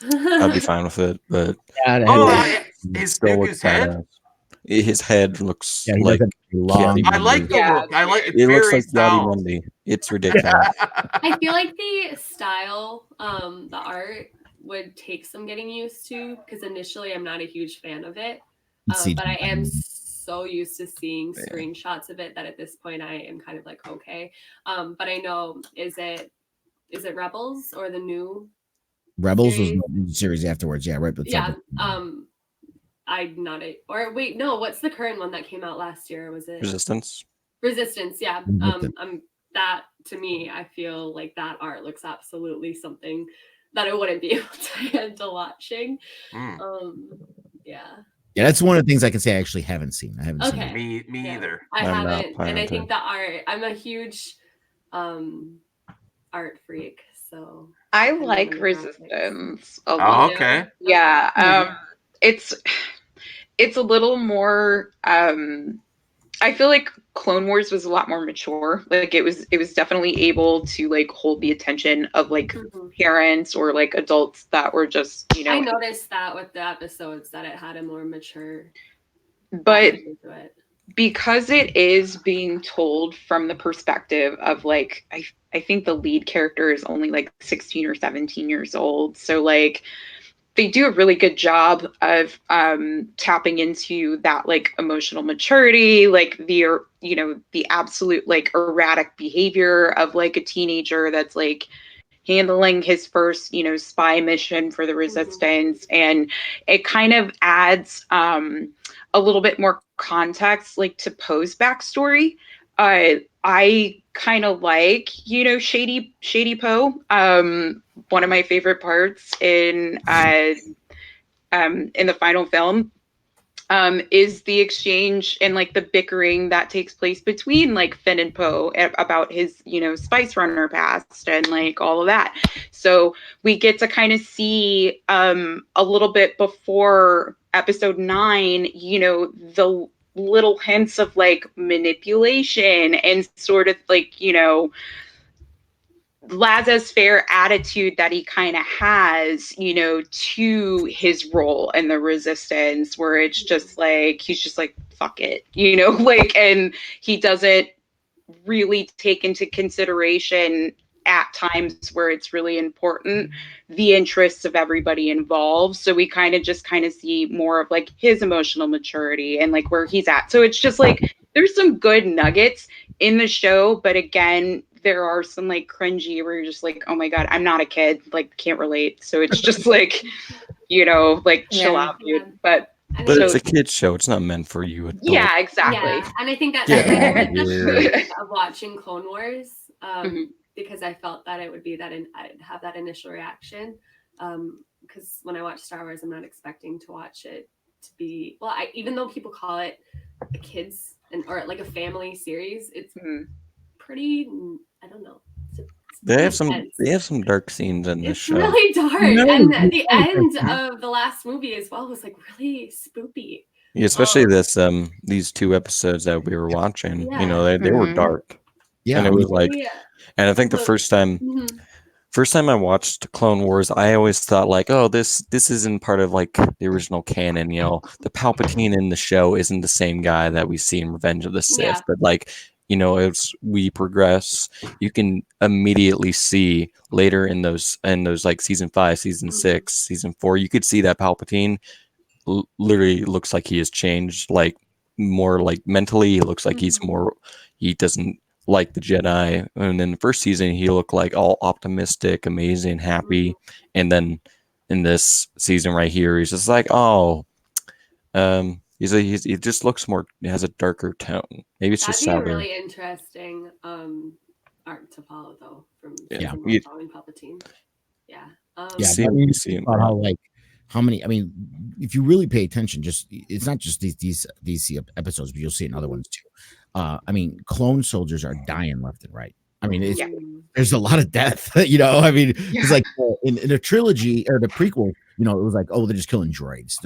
I'd be fine with it. But his Dooku's head. His head looks like long. I like the look. I like it. Looks like Yadi Mundi. It's ridiculous. I feel like the style, the art would take some getting used to, because initially I'm not a huge fan of it. But I am so used to seeing screenshots of it that at this point I am kind of like, okay. But I know, is it Rebels or the new Rebels series? Was the series afterwards? Yeah, right. I'm not wait, no, what's the current one that came out last year? Was it Resistance? Resistance, yeah. That to me, I feel like that art looks absolutely something that I wouldn't be able to handle watching. Yeah, that's one of the things I can say I actually haven't seen. I haven't seen it. Me either. I haven't, and I think the art. I'm a huge art freak, so I like Resistance a lot. Oh, okay. Yeah. It's a little more. I feel like Clone Wars was a lot more mature. Like it was definitely able to like hold the attention of like parents or like adults that were just, I noticed that with the episodes that it had a more mature. But because it is being told from the perspective of like, I think the lead character is only like 16 or 17 years old. So like, they do a really good job of tapping into that like emotional maturity, like the absolute like erratic behavior of like a teenager that's like handling his first, spy mission for the Resistance. And it kind of adds a little bit more context, like to Poe's backstory. I kind of like, Shady Poe. One of my favorite parts in the final film. is the exchange and like the bickering that takes place between like Finn and Poe about his, Spice Runner past and like all of that. So we get to kind of see a little bit before episode 9, the little hints of like manipulation and sort of like, laissez-faire attitude that he kind of has, to his role in the resistance, where it's just like, he's just like, fuck it, like, and he doesn't really take into consideration at times where it's really important the interests of everybody involved. So we kind of see more of like his emotional maturity and like where he's at. So it's just like there's some good nuggets in the show, but again, there are some like cringy where you're just like, oh my god, I'm not a kid, like can't relate. So it's just like, like chill out, dude. But it's a kid's show. It's not meant for you. Adults. Yeah, exactly. Yeah, and I think that's of watching Clone Wars, because I felt that it would be that I'd have that initial reaction. Because when I watch Star Wars, I'm not expecting to watch it to be even though people call it a kids or like a family series, it's pretty. I don't know. They have some dark scenes in this show. It's really dark, and the end of the last movie as well was like really spoopy. Yeah, especially these 2 episodes that we were watching. Yeah. They were dark. Yeah, and it was like, and I think the first time I watched Clone Wars, I always thought like, oh, this isn't part of like the original canon. The Palpatine in the show isn't the same guy that we see in Revenge of the Sith, but like. As we progress, you can immediately see later in those like season 5, season 6, season 4, you could see that Palpatine literally looks like he has changed, like more like mentally. He looks like he doesn't like the Jedi. And in the first season, he looked like all optimistic, amazing, happy. And then in this season right here, he's just like, oh, he just looks more. He has a darker tone. Maybe it's just That'd be a really interesting arc to follow, though. From following Palpatine. Yeah. See about how many. I mean, if you really pay attention, it's not just these episodes, but you'll see it in other ones too. I mean, clone soldiers are dying left and right. I mean, there's a lot of death. I mean, it's like in a trilogy or the prequel. It was like, oh, they're just killing droids.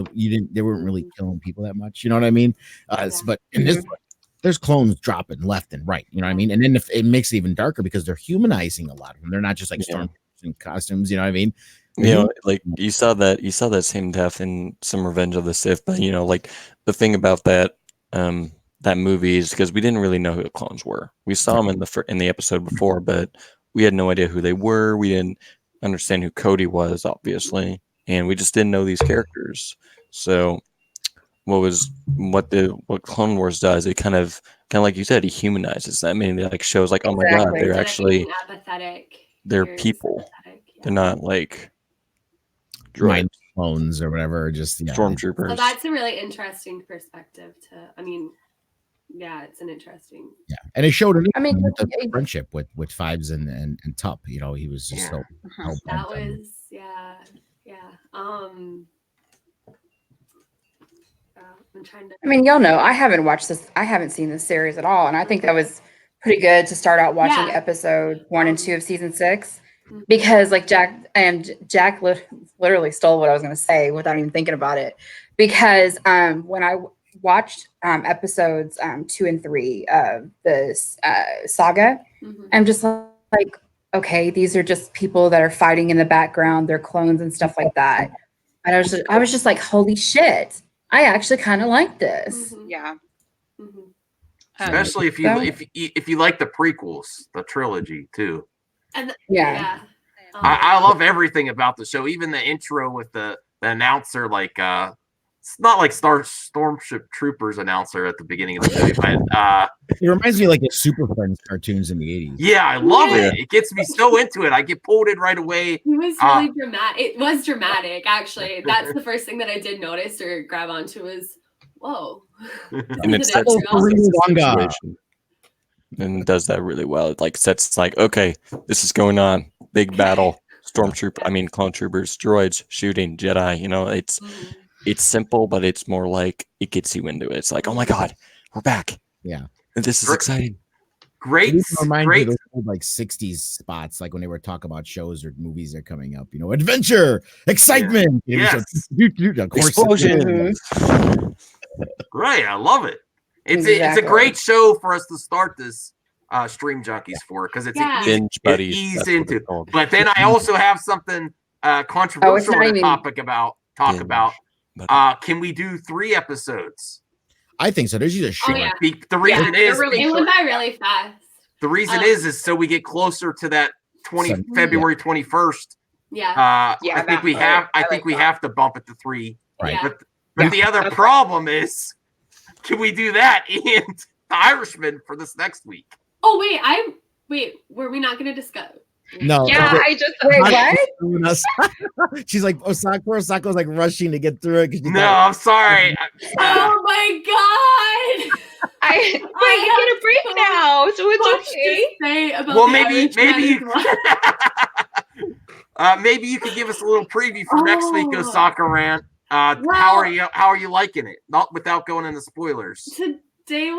They weren't really killing people that much. You know what I mean? But in this one, there's clones dropping left and right. You know what I mean? And then it makes it even darker because they're humanizing a lot of them. They're not just like stormtroopers in costumes. You know what I mean? Like you saw that same death in some Revenge of the Sith. But like the thing about that that movie is because we didn't really know who the clones were. We saw them in the episode before, but we had no idea who they were. We didn't understand who Cody was, obviously. And we just didn't know these characters. So what Clone Wars does, it kind of like you said, he humanizes them. I mean, it like shows like, oh my god, they're actually apathetic. They're people. They're not like droid clones or whatever, just stormtroopers. So that's a really interesting perspective it's an interesting. Yeah, and it showed the friendship with Fives and Tup. He was just so. That was I'm trying to. I mean, y'all know I haven't watched this. I haven't seen this series at all, and I think that was pretty good to start out watching episode 1 and 2 of season 6, because like Jack literally stole what I was going to say without even thinking about it. Because when I watched episodes 2 and 3 of this saga, I'm just like, okay, these are just people that are fighting in the background. They're clones and stuff like that. And I was just like, holy shit, I actually kind of like this. Yeah. Especially if you like the prequels, the trilogy too. And I love everything about the show, even the intro with the announcer, like it's not like Stormship Troopers announcer at the beginning of the movie, but it reminds me of like the Super Friends cartoons in the 80s. Yeah, I love it. It gets me so into it. I get pulled in right away. He was really dramatic. It was dramatic, actually. That's the first thing that I did notice or grab onto was, whoa. And it sets the situation and does that really well. It like sets like, okay, this is going on. Big battle. Clone troopers, droids, shooting, Jedi. It's it's simple, but it's more like it gets you into it. It's like, oh my god, we're back. Yeah. This is exciting. It even reminds me of those old, like 60s spots, like when they were talking about shows or movies that are coming up, adventure, excitement, Yes. Explosions. Right, I love it. It's a great show for us to start this Stream Junkies for, because it's an binge buddy. Ease into. But then I also have something controversial to talk about. Can we do 3 episodes? I think so. There's usually a short. The reason is it went by really fast. The reason is so we get closer to that February 21st. Yeah. I think we have. I think we have to bump it to 3. Right. Yeah. But the other problem is, can we do that and The Irishman for this next week? Oh wait, were we not going to discuss? No. Yeah, I just what? She's like Osako's like rushing to get through it. No, I'm sorry. Oh my god! I get a break now, so it's okay. Say about Well, maybe you could give us a little preview for next week, Osaka Rant. How are you liking it? Not without going into spoilers. Today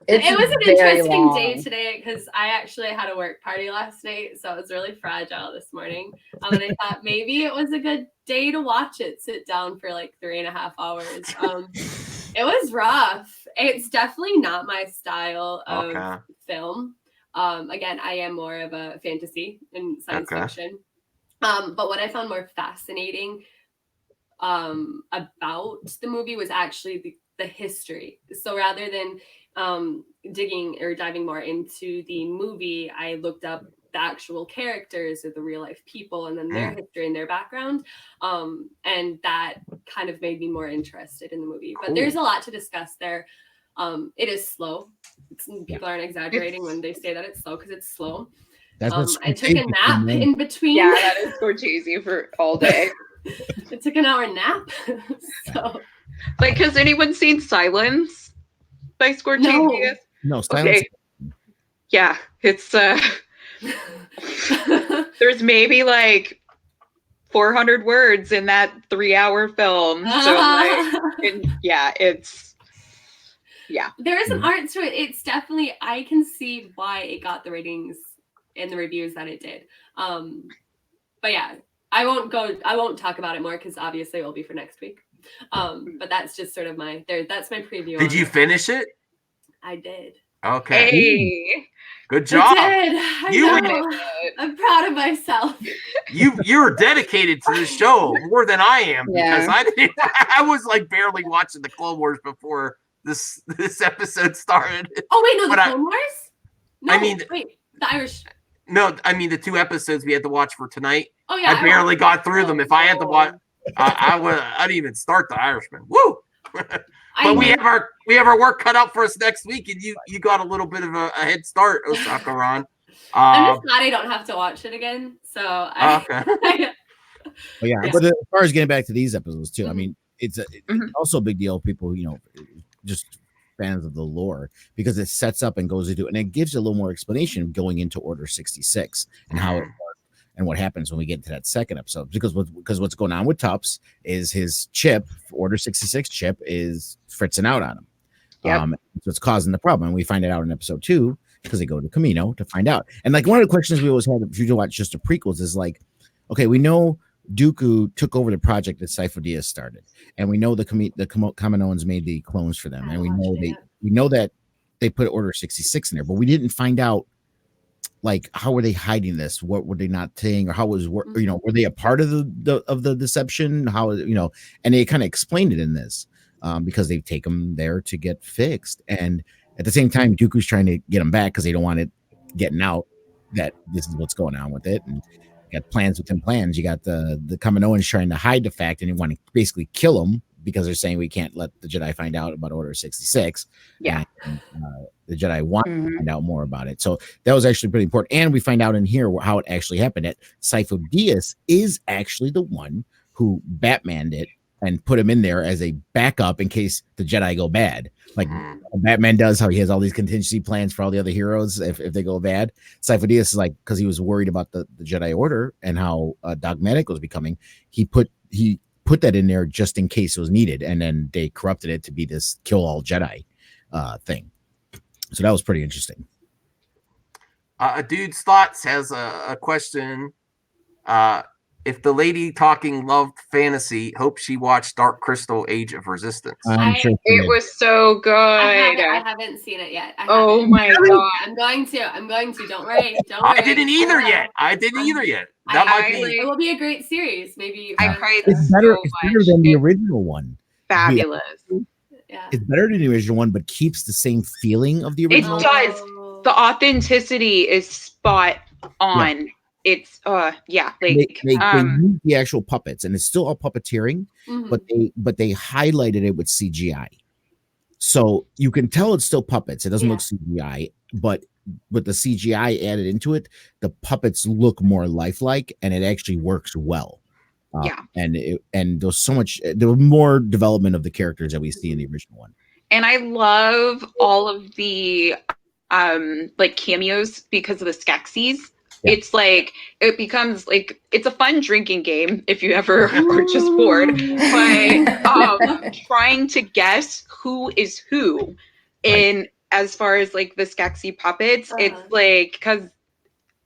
it was an interesting day today because I actually had a work party last night, so I was really fragile this morning. And I thought maybe it was a good day to watch it, sit down for like 3.5 hours. It was rough. It's definitely not my style of film. Again, I am more of a fantasy and science fiction. But what I found more fascinating about the movie was actually the history. So rather than digging or diving more into the movie, I looked up the actual characters or the real life people and then their history and their background. And that kind of made me more interested in the movie. But there's a lot to discuss there. It is slow. People aren't exaggerating when they say that it's slow, because it's slow. I took a nap in between. Yeah, that is Scorsese for all day. I took an hour nap. So, like, has anyone seen Silence by Scorsese? No, Silence. Okay. Yeah, it's there's maybe like 400 words in that 3-hour film. So there is an art to it. It's definitely, I can see why it got the ratings and the reviews that it did. But yeah, I won't talk about it more because obviously it will be for next week. But that's just sort of that's my preview. Did you finish it? I did. Okay. Hey. Good job. I did. I'm proud of myself. You're dedicated to the show more than I am, because I was like barely watching the Clone Wars before this episode started. Oh wait, no, the Clone Wars? No, I mean, wait, the Irish. No, I mean the 2 episodes we had to watch for tonight. Oh yeah, I barely got through them. If I had to watch, I'd even start The Irishman. Woo! But we have our work cut out for us next week, and you got a little bit of a head start, Osaka Ron. I'm just glad I don't have to watch it again. So But as far as getting back to these episodes too, I mean, it's also a big deal. People, just fans of the lore, because it sets up and goes into, and it gives you a little more explanation going into Order 66 and how it works and what happens when we get to that second episode. Because what's going on with Tups is his chip, Order 66 chip, is fritzing out on him. Yep. So it's causing the problem. And we find it out in episode 2 because they go to Camino to find out. And like one of the questions we always had if you watch just the prequels is like, okay, we know Dooku took over the project that Sifo Dyas started, and we know the Kaminoans made the clones for them, and we know that they put Order 66 in there, but we didn't find out like how were they hiding this, what were they not saying, or how was were they a part of the deception, how and they kind of explained it in this because they take them there to get fixed, and at the same time Dooku's trying to get them back because they don't want it getting out that this is what's going on with it. And got plans within plans. You got the Kaminoans trying to hide the fact, and they want to basically kill them because they're saying we can't let the Jedi find out about Order 66. Yeah. And, the Jedi want to find out more about it. So that was actually pretty important. And we find out in here how it actually happened. That Sifo Dyas is actually the one who Batmaned it and put him in there as a backup in case the Jedi go bad. Like Batman does, how he has all these contingency plans for all the other heroes if they go bad. Sifo Dyas is like, because he was worried about the Jedi Order and how dogmatic it was becoming, he put that in there just in case it was needed, and then they corrupted it to be this kill all Jedi thing. So that was pretty interesting. A Dude's Thoughts has a question. If the lady talking loved fantasy, hope she watched Dark Crystal: Age of Resistance. I'm sure It was so good. I haven't seen it yet. Oh my god! I'm going to. Don't worry. I didn't either yet. That might be. It will be a great series. Maybe I cried it's better than the original one. Fabulous. Yeah. It's better than the original one, but keeps the same feeling of the original. It does. The authenticity is spot on. Yeah. It's like they use the actual puppets, and it's still all puppeteering, but they highlighted it with CGI, so you can tell it's still puppets. It doesn't look CGI, but with the CGI added into it, the puppets look more lifelike, and it actually works well. And there's so much. There was more development of the characters that we see in the original one. And I love all of the like cameos because of the Skeksis. Yeah. It's like it becomes like it's a fun drinking game if you ever were just bored. But trying to guess who is who in as far as like the Skeksi puppets, it's like because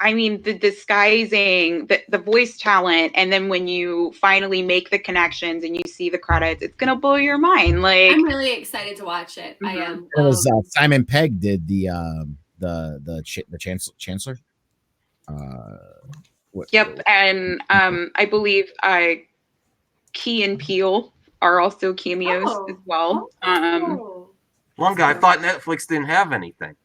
I mean the disguising, the voice talent, and then when you finally make the connections and you see the credits, it's gonna blow your mind. Like I'm really excited to watch it. I am. It was Simon Pegg did the Chancellor. Yep, and I believe Key and Peele are also cameos as well. Long guy, I thought Netflix didn't have anything.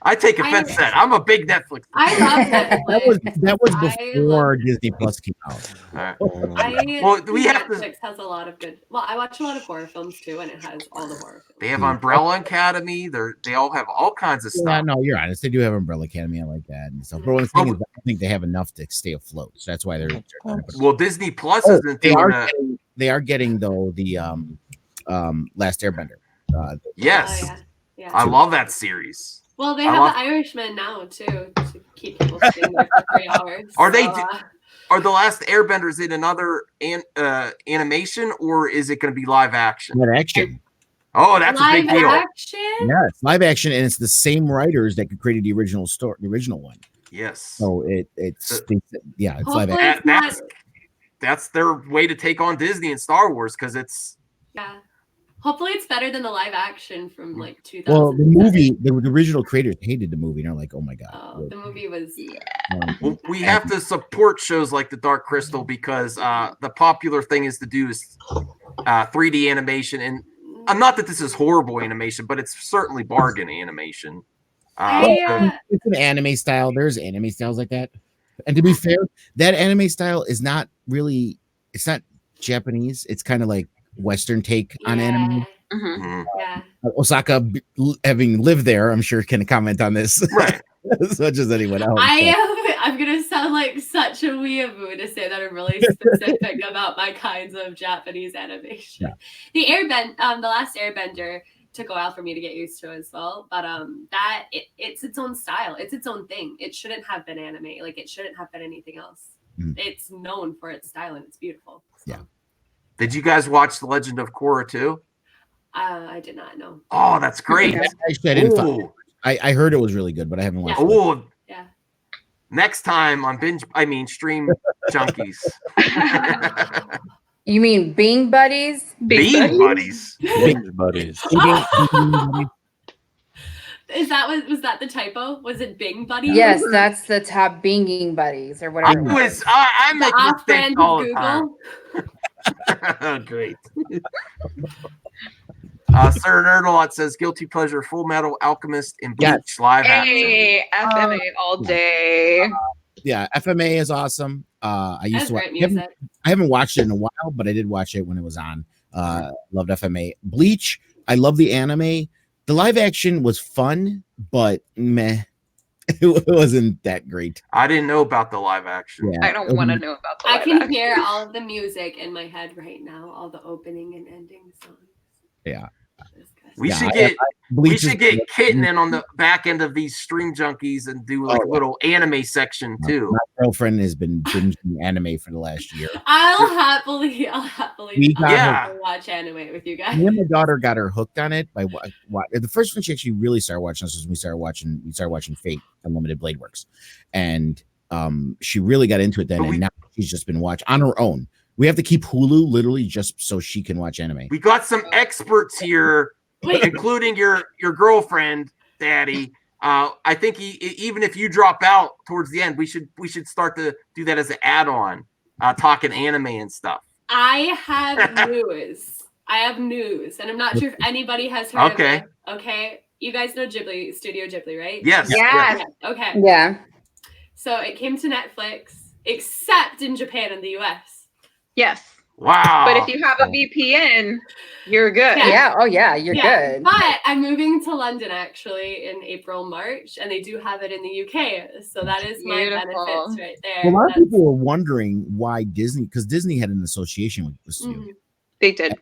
I take offense to that. I'm a big Netflix. I love Netflix. that was before Disney Plus came out. Netflix has a lot of good. Well, I watch a lot of horror films too, and it has all the horror films. They have Umbrella Academy. They all have all kinds of stuff. Yeah, no, you're honest. They do have Umbrella Academy. I like that and stuff. But the thing is, I don't think they have enough to stay afloat. So that's why they're. Well, Disney Plus isn't. They are getting though the Last Airbender. Yes, I love that series. Well, they have the Irishman now too to keep people sitting there for 3 hours. Are the Last Airbenders in another animation, or is it going to be live action? Live action. Oh, that's a big deal. Live action? Yeah, it's live action, and it's the same writers that created the original story, the original one. Yes. So it's live action. That's their way to take on Disney and Star Wars because it's. Yeah. Hopefully it's better than the live action from like 2000. Well, the movie, the original creators hated the movie. And they're like, oh my God. Oh, the movie was, Well, we have to support shows like the Dark Crystal because the popular thing is to do is 3D animation. And not that this is horrible animation, but it's certainly bargain animation. It's an anime style. There's anime styles like that. And to be fair, that anime style is not really, it's not Japanese. It's kind of like Western take on anime. Yeah. Osaka, having lived there, I'm sure can comment on this, right? As much as anyone else. I'm gonna sound like such a weeaboo to say that I'm really specific about my kinds of Japanese animation. Yeah. The Last Airbender took a while for me to get used to as well, but it's its own style. It's its own thing. It shouldn't have been anime. Like it shouldn't have been anything else. It's known for its style and it's beautiful. So. Yeah. Did you guys watch The Legend of Korra too? I did not know. Oh, that's great. I heard it was really good, but I haven't watched it. Oh, yeah. Next time on Stream Junkies. You mean Bing Buddies? Bing Buddies. Bing Buddies. Was that the typo? Was it Bing Buddies? Yes, that's the top Binging Buddies or whatever. I make mistakes all the time. Great. Sir Nerdalot says guilty pleasure Full Metal Alchemist and Bleach live action. Hey, FMA all day. Yeah, FMA is awesome. I used to watch I haven't watched it in a while, but I did watch it when it was on. Loved FMA. Bleach, I love the anime. The live action was fun, but meh. It wasn't that great. I didn't know about the live action. Yeah. I don't want to know about the live action. I can action. hear all of the music in my head right now, all the opening and ending songs. Yeah. We Yeah, should get we Bleach should is- get Kitten in on the back end of these Stream Junkies and do like a little anime section too. My girlfriend has been binging anime for the last year. I'll happily We got Yeah. watch anime with you guys. Me and my daughter got her hooked on it by the first one she actually really started watching this was when we started watching Fate Unlimited Blade Works, and she really got into it then, and now she's just been watching on her own. We have to keep Hulu literally just so she can watch anime. We got some experts here, including your girlfriend, Daddy. I think even if you drop out towards the end, we should start to do that as an add-on, talking anime and stuff. I have news, and I'm not sure if anybody has heard of it. Okay, you guys know Studio Ghibli, right? Yes. Yeah. Okay. Yeah. So it came to Netflix, except in Japan and the US. Yes. Wow. But if you have a VPN, you're good. Yeah. Oh, yeah. You're good. But I'm moving to London actually in April, March, and they do have it in the UK. So that is my Beautiful. benefits right there. Well, a lot of people were wondering why Disney, because Disney had an association with the studio. Mhm. They did.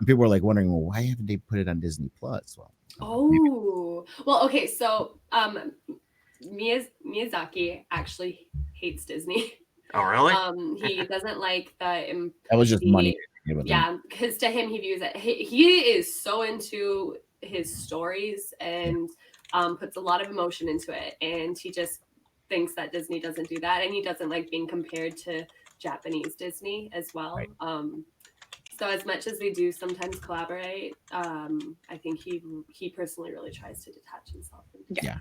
People were like wondering, well, why haven't they put it on Disney Plus? Well, Oh, well, okay. So, Miyazaki actually hates Disney. Oh, really? He doesn't like the that was just money. with them. yeah, because to him, he views it. He is so into his stories and puts a lot of emotion into it, and he just thinks that Disney doesn't do that, and he doesn't like being compared to Japanese Disney as well. Right. So as much as they do sometimes collaborate, I think he personally really tries to detach himself. Yeah.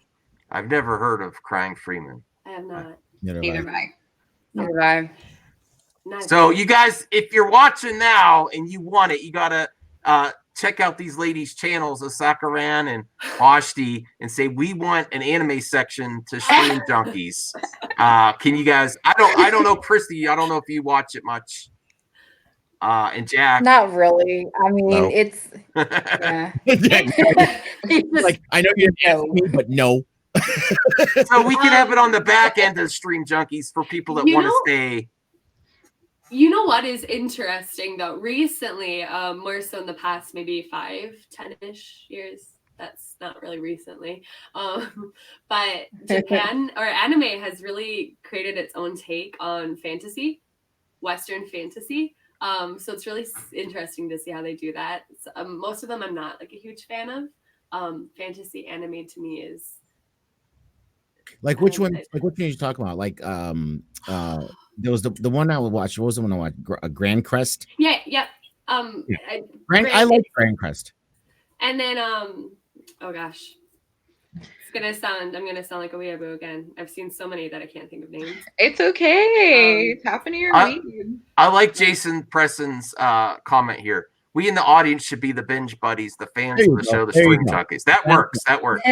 I've never heard of Crying Freeman. I have not. Neither Neither have have I. I. Neither have I. Nice. So you guys, if you're watching now and you want it, you gotta check out these ladies' channels, Osaka Ran and Vashti, and say we want an anime section to Stream Junkies. Can you guys? I don't know, Christy. I don't know if you watch it much. And Jack. Not really. I mean, No. it's yeah. He just- Like, I know you didn't ask me, but no. So we can have it on the back end of Stream Junkies for people that You want to know- stay. You know what is interesting though? Recently, more so in the past maybe 5-10-ish years. That's not really recently. But Japan or anime has really created its own take on fantasy, Western fantasy. So it's really interesting to see how they do that. Most of them I'm not like a huge fan of. Fantasy anime to me is Like which one? Like which one are you talking about? Like there was the one I would watch. What was the one I watched? Grand Crest. yeah. I like Grand Crest. And then oh gosh. I'm gonna sound like a weeaboo again. I've seen so many that I can't think of names. It's okay. Tap into your I- lead. I like Jason Preston's comment here. We in the audience should be the binge buddies, the fans There of you the go. show, the There you Stream go. Junkies. That works. That works.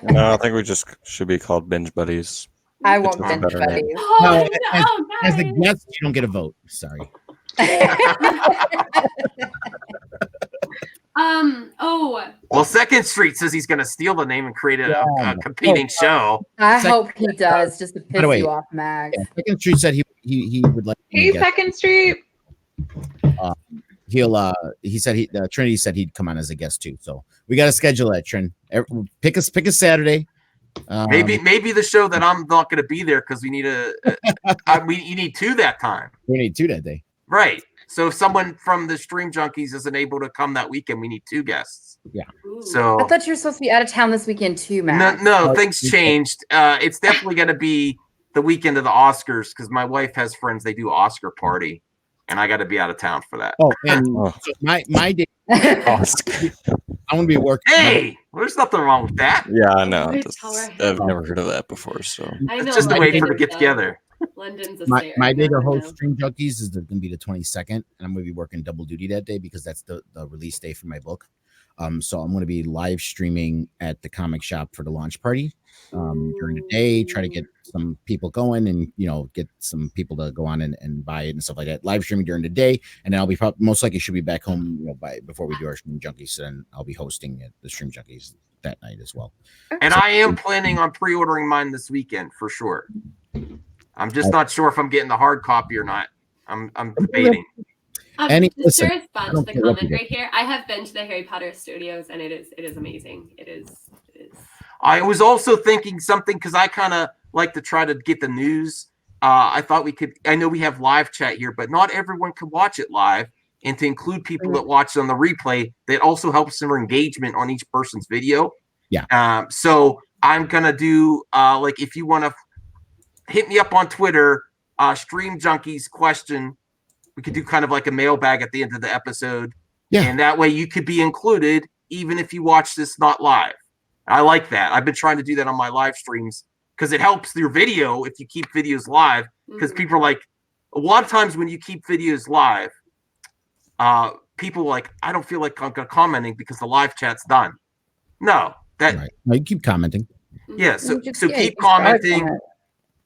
No, I think we just should be called binge buddies. I won't It's a binge better name. buddies. Oh, No, As a guys. guest, you don't get a vote. Sorry. Oh, Well, Second Street says he's going to steal the name and create a competing show. I Second- hope he does, just to By the piss way, you off, Max. Yeah, Second Street said he would like. me to Hey, get- Second Street. He said Trinity said he'd come on as a guest too. So we got to schedule that. Trin, pick a Saturday. Maybe the show that I'm not going to be there because we need you need two that time, we need two that day. right? So if someone from the Stream Junkies isn't able to come that weekend, we need two guests. ooh. So I thought you were supposed to be out of town this weekend too, Max. no, things changed. It's definitely going to be the weekend of the Oscars because my wife has friends. They do Oscar party, and I got to be out of town for that. Oh, and Oh. so my day, Oscar. I want to be working. Hey, there's nothing wrong with that. Yeah, I know. Where's That's- Power I've never heard of that before. So I know It's just a way for London to get is, together. London's a My state my right day now, to I host know. Stream Junkies is going to be the 22nd, and I'm going to be working double duty that day because that's the release day for my book. So I'm going to be live streaming at the comic shop for the launch party during the day. Try to get some people going, and get some people to go on and buy it and stuff like that. Live streaming during the day, and then I'll be most likely should be back home before we do our Stream Junkies. So then I'll be hosting at the Stream Junkies that night as well. And I am planning on pre-ordering mine this weekend for sure. I'm just not sure if I'm getting the hard copy or not. I'm debating. Just listen, to respond to don't the care what comment you right here, I have been to the Harry Potter studios, and it is amazing. It is. I was also thinking something because I kind of like to try to get the news. I thought we could. I know we have live chat here, but not everyone can watch it live. And to include people that watch it on the replay, that also helps their engagement on each person's video. Yeah. So I'm gonna do like if you want to hit me up on Twitter, Stream Junkies question. We could do kind of like a mailbag at the end of the episode. Yeah. And that way you could be included even if you watch this not live. I like that. I've been trying to do that on my live streams because it helps your video if you keep videos live. Because people are like, a lot of times when you keep videos live, people are like, I don't feel like commenting because the live chat's done. No, that right. No, you keep commenting. Yeah, so Just keep commenting.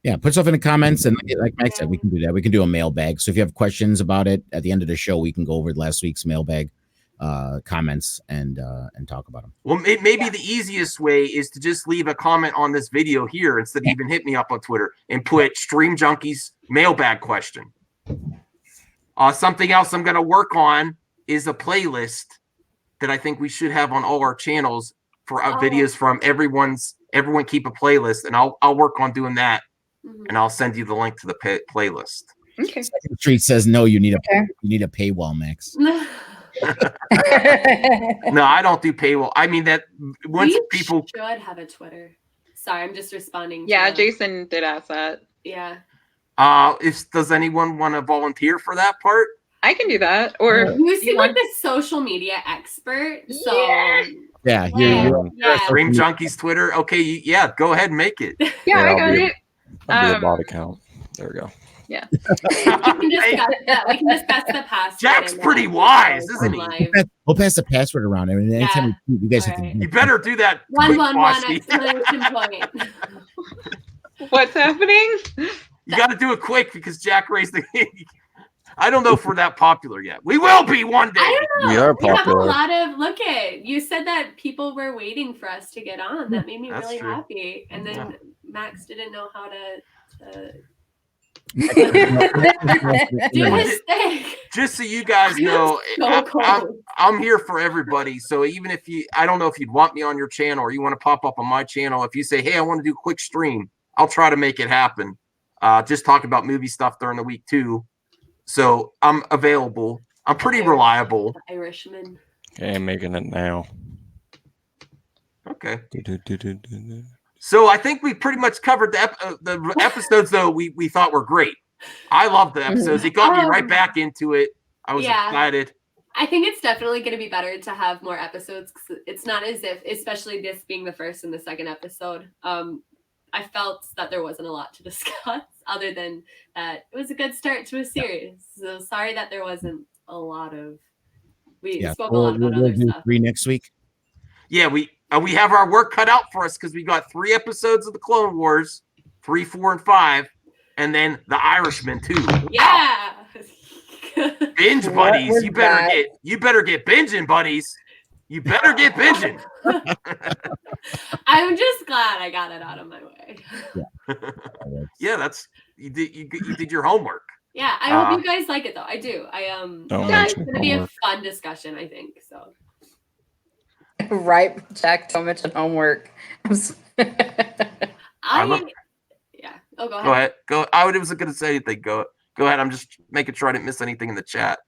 Yeah, put stuff in the comments, and like Mike said, we can do that. We can do a mailbag. So if you have questions about it at the end of the show, we can go over last week's mailbag comments and talk about them. Well, maybe the easiest way is to just leave a comment on this video here instead of even hit me up on Twitter and put Stream Junkies mailbag question. Something else I'm going to work on is a playlist that I think we should have on all our channels for videos from everyone keep a playlist, and I'll work on doing that, and I'll send you the link to the playlist. Okay. Second Street says no. You need a paywall, Max. No, I don't do paywall. I mean that once people should have a Twitter. Sorry, I'm just responding. Yeah, Jason did ask that. Yeah. Does anyone want to volunteer for that part? I can do that. Or you seem like the social media expert. So yeah, Stream Junkies Twitter. Okay, go ahead and make it. Yeah, I got it. I'll do a bot account. There we go. Yeah. we can discuss the password. Jack's pretty wise, isn't he? We'll pass the password around. I mean, anytime you guys have to. You better do that. 111 exclamation point. What's happening? You got to do it quick because Jack raised the. I don't know if we're that popular yet. We will be one day. I don't know. We are popular. popular. We have a lot of you said that people were waiting for us to get on. That made me really happy. And then Max didn't know how to do his thing. Just so you guys know, I'm here for everybody. So even if I don't know if you'd want me on your channel or you want to pop up on my channel. If you say, hey, I want to do a quick stream, I'll try to make it happen. Just talk about movie stuff during the week too. So I'm available. I'm pretty reliable. The Irishman. Okay, I'm making it now. Okay. So I think we pretty much covered the episodes, though we thought were great. I loved the episodes. It got me right back into it. I was excited. I think it's definitely going to be better to have more episodes. 'Cause it's not as if, especially this being the first and the second episode, I felt that there wasn't a lot to discuss other than that it was a good start to a series. So sorry that there wasn't a lot of. We spoke a lot about other stuff. 3 next week. Yeah, we have our work cut out for us because we got 3 episodes of the Clone Wars, 3, 4, and 5, and then the Irishman too. Yeah. Binge buddies, you better get binging, buddies. You better get binging. I'm just glad I got it out of my way. Yeah, that's you did your homework. Yeah, I hope you guys like it though. I do. It's gonna be a fun discussion, I think. So right, Jack, so much homework. Oh, go ahead. I was going to say anything. Go ahead. I'm just making sure I didn't miss anything in the chat.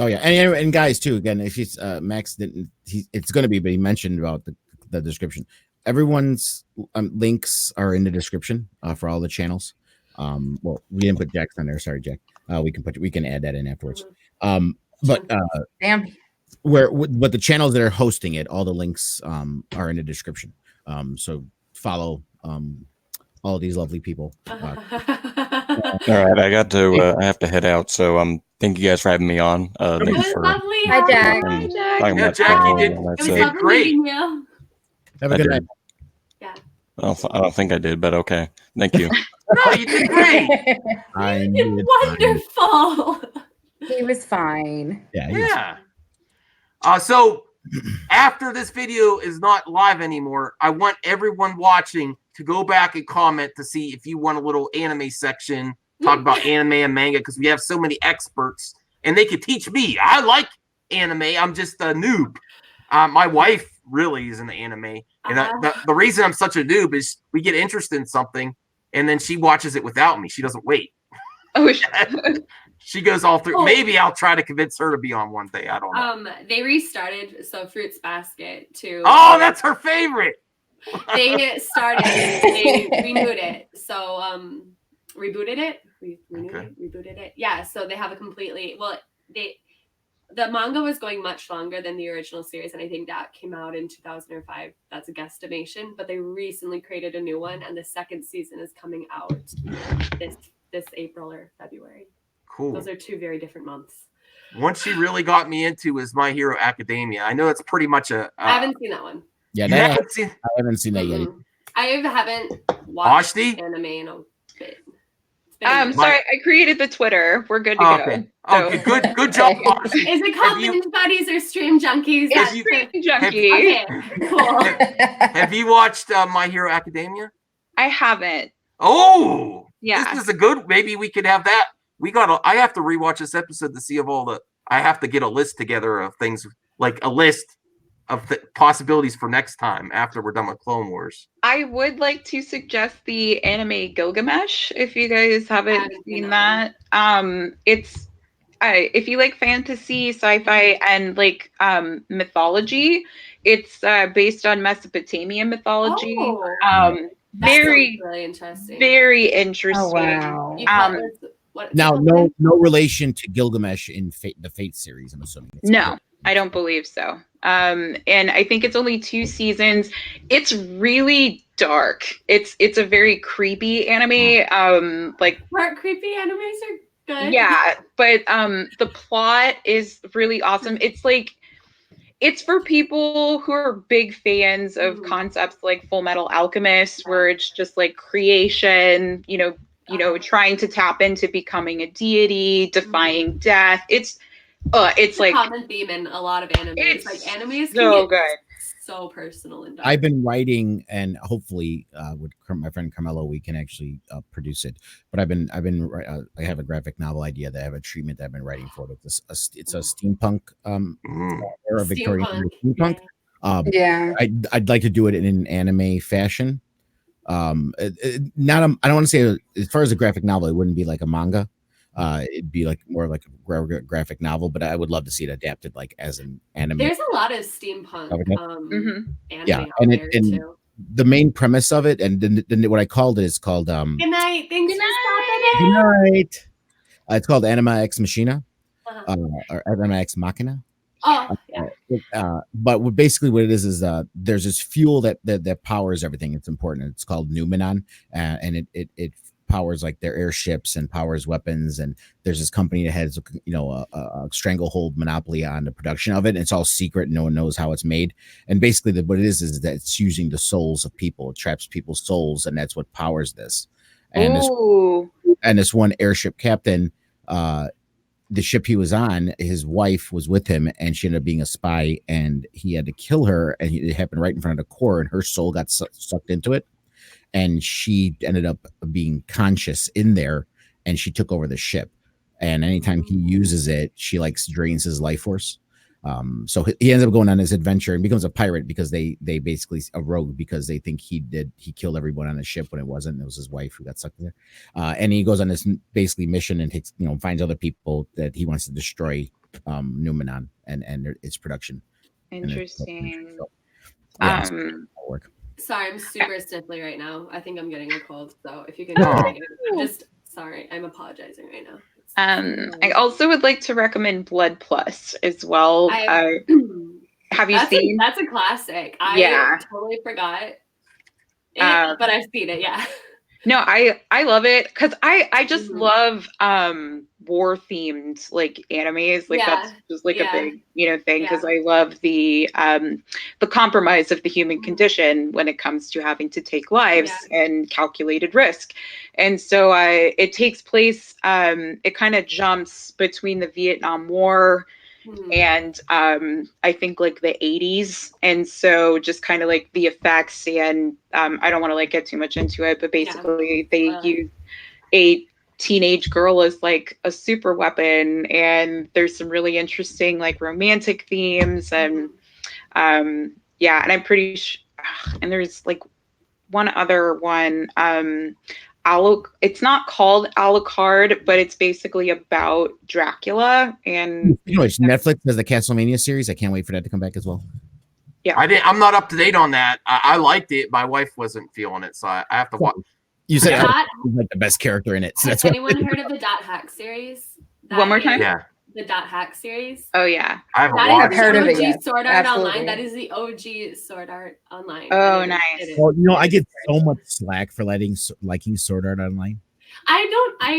Oh yeah, and guys too. Again, if he's Max didn't, it's going to be, but he mentioned about the description. Everyone's links are in the description for all the channels. Well, we didn't put Jack's on there. Sorry, Jack. We can add that in afterwards. But damn. But the channels that are hosting it, all the links are in the description. So follow all these lovely people. All right, I have to head out. So thank you guys for having me on. It was lovely. Hi, Jack. Yeah, Jack, you did. It was lovely meeting you. Have a good night. Yeah. I don't think I did, but okay. Thank you. No, you did great. You did wonderful. He was fine. Yeah. So after this video is not live anymore, I want everyone watching to go back and comment to see if you want a little anime section, talk about anime and manga, because we have so many experts. and they could teach me. I like anime. I'm just a noob. My wife really is into anime, and the reason I'm such a noob is we get interested in something, and then she watches it without me. She doesn't wait. Oh, she goes all through. Oh. Maybe I'll try to convince her to be on one day. I don't know. They restarted Fruits Basket too. Oh, that's her favorite. They started. They renewed it. So rebooted it. Rebooted it. Yeah. So they have a completely the manga was going much longer than the original series, and I think that came out in 2005. That's a guesstimation, but they recently created a new one, and the second season is coming out this April or February. Cool. Those are two very different months. One she really got me into is My Hero Academia. I know that's pretty much a. I haven't seen that one. Yeah, I haven't seen. I haven't seen that yet. I haven't watched anime in a bit. Sorry, I created the Twitter. We're good to go. Okay. Okay, good job, Ashley. Is it called Binge Buddies or Stream Junkies? It's Stream Junkies. Okay, cool. Have you watched My Hero Academia? I haven't. Oh, yeah. This is a good. Maybe we could have that. I have to rewatch this episode to see of all the. I have to get a list together of things, like a list of the possibilities for next time after we're done with Clone Wars. I would like to suggest the anime Gilgamesh if you guys haven't seen that. It's if you like fantasy, sci-fi, and like mythology, it's based on Mesopotamian mythology. Very really interesting. Very interesting. Oh, wow. Now, no relation to Gilgamesh in the Fate series, I'm assuming. No, I don't believe so. And I think it's only 2 seasons. It's really dark. It's a very creepy anime. Creepy animes are good. Yeah, but the plot is really awesome. It's for people who are big fans of concepts like Full Metal Alchemist, where it's just like creation, trying to tap into becoming a deity, defying death. It's It's like a common theme in a lot of animes. It's like animes so can get good. So personal and dark. I've been writing, and hopefully with my friend Carmelo, we can actually produce it. But I have a graphic novel idea that I have a treatment that I've been writing for it. It's a steampunk era, Victorian steampunk. Yeah. I'd like to do it in an anime fashion. I don't want to say as far as a graphic novel, it wouldn't be like a manga. It'd be like more like a graphic novel, but I would love to see it adapted like as an anime. There's a lot of steampunk anime out there too. The main premise of it, and then what I called it is called Good night. Thanks for stopping Good in. night. It's called Anima Ex Machina, or Anima Ex Machina. Oh, yeah. But what it is there's this fuel that powers everything. It's important. It's called Numenon, and it powers like their airships and powers weapons. And there's this company that has a stranglehold monopoly on the production of it. And it's all secret. No one knows how it's made. And basically what it is that it's using the souls of people. It traps people's souls, and that's what powers this. And this one airship captain, the ship he was on, his wife was with him, and she ended up being a spy, and he had to kill her, and it happened right in front of the core, and her soul got sucked into it, and she ended up being conscious in there, and she took over the ship. And anytime he uses it, she drains his life force. So he ends up going on this adventure and becomes a pirate because they basically a rogue, because they think he killed everyone on the ship when it wasn't. It was his wife who got sucked in there. And he goes on this basically mission and takes, finds other people that he wants to destroy Numenon and its production. Interesting. So, yeah, work. Sorry, I'm super sniffly right now. I think I'm getting a cold. So if you can just sorry, I'm apologizing right now. I also would like to recommend Blood Plus as well. Have you seen? That's a classic. I totally forgot it, but I've seen it. Yeah. No, I love it because I just love war themed animes. That's just a big thing, because I love the compromise of the human condition when it comes to having to take lives and calculated risk. And so it takes place, it kind of jumps between the Vietnam War and I think the 80s. And so just kind of the effects, and I don't want to get too much into it, but basically they use teenage girl as like a super weapon, and there's some really interesting like romantic themes, and yeah, and I'm pretty sure, and there's like one other one, it's not called Alucard, but it's basically about Dracula. And Netflix has the Castlevania series. I can't wait for that to come back as well. Yeah, I'm not up to date on that. I liked it. My wife wasn't feeling it, so I have to watch. You said like the best character in it. So has anyone heard of the Dot Hack series? One more time. Yeah. The Dot Hack series. Oh yeah, I haven't that watched. Is the heard OG of it. Yes. Sword Art Absolutely. Online. That is the OG Sword Art Online. Oh, nice. Well, I get so much slack for liking Sword Art Online. I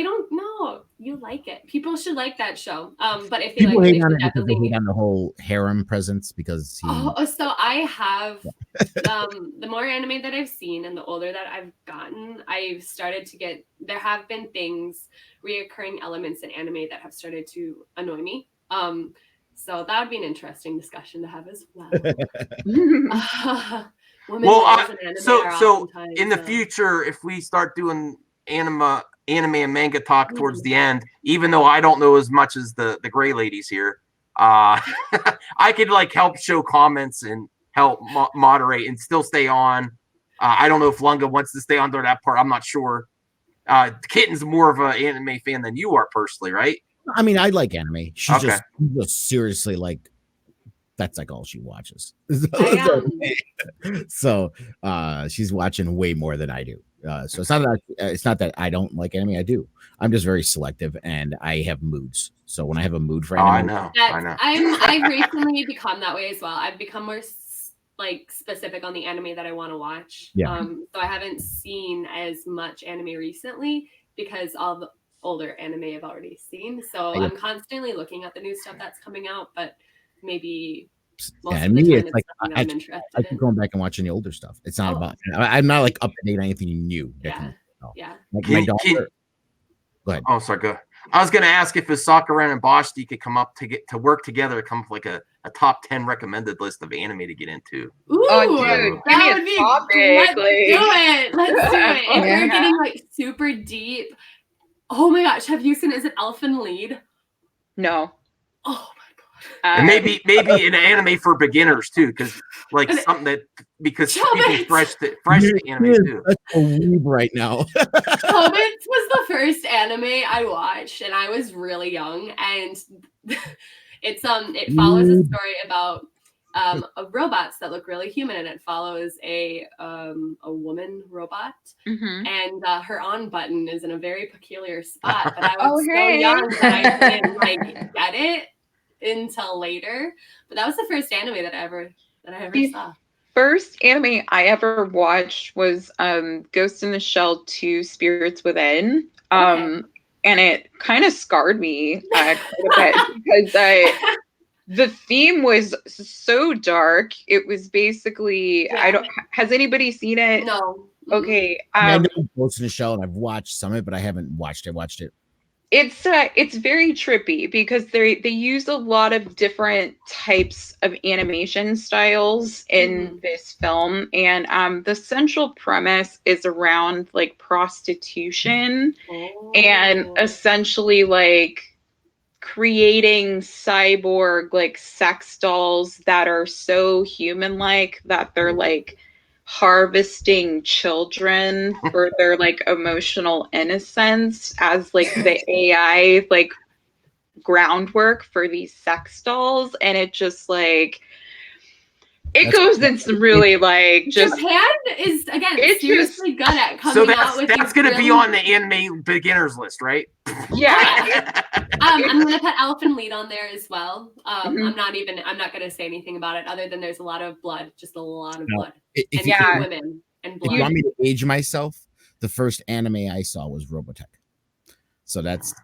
don't know. You like it. People should like that show. But if you People like hate it, on you it because they definitely hate on the whole harem presence because he. Oh, so I have the more anime that I've seen and the older that I've gotten, I've started to get, there have been things, reoccurring elements in anime that have started to annoy me. So that would be an interesting discussion to have as well. So in the future, if we start doing anime and manga talk towards the end, even though I don't know as much as the gray ladies here, I could like help show comments and help moderate and still stay on. I don't know if Lunga wants to stay on during that part. I'm not sure. Kitten's more of an anime fan than you are personally, right? I mean, I like anime. She's Okay. just seriously like, that's like all she watches. So she's watching way more than I do. So it's not that I don't like anime. I do. I'm just very selective, and I have moods. So when I have a mood for anime, I know. I've recently become that way as well. I've become more like specific on the anime that I want to watch. Yeah. So I haven't seen as much anime recently because all the older anime I've already seen. So I'm constantly looking at the new stuff that's coming out, but maybe most of the time it's like I'm interested I keep going back and watching the older stuff. It's not about. I'm not like up to date on anything new. Yeah. Like my daughter. Go ahead. Oh, sorry. Go. I was going to ask if Sakura and Bashti could come up to work together, come up with like a top 10 recommended list of anime to get into. Ooh, dude, that would be topic. Let's do it. Let's do it. If we're getting like super deep. Oh my gosh, have you seen? Is it Elfen Lied? No. Oh. And maybe an anime for beginners too, because like something that because people fresh to anime too. That's a weeb right now. Hobbits was the first anime I watched, and I was really young, and it follows a story about robots that look really human, and it follows a woman robot, and her on button is in a very peculiar spot. But I was so young that I didn't like get it until later, but that was the first anime that I ever saw. First anime I ever watched was Ghost in the Shell 2 Spirits Within. And it kind of scarred me quite a bit because the theme was so dark. It was basically has anybody seen it? No. Okay. I know Ghost in the Shell, and I've watched some of it, but I haven't watched it. It's very trippy because they use a lot of different types of animation styles in this film, and the central premise is around like prostitution and essentially like creating cyborg like sex dolls that are so human-like that they're like harvesting children for their like emotional innocence as like the AI like groundwork for these sex dolls. And it just like it goes in some really like just Japan is again seriously good at coming so out with that's gonna be on the anime beginners list, right? Yeah. I'm gonna put Elfen Lied on there as well. I'm not gonna say anything about it other than there's a lot of blood, just a lot of blood. If and women and blood. If you want me to age myself, the first anime I saw was Robotech. So that's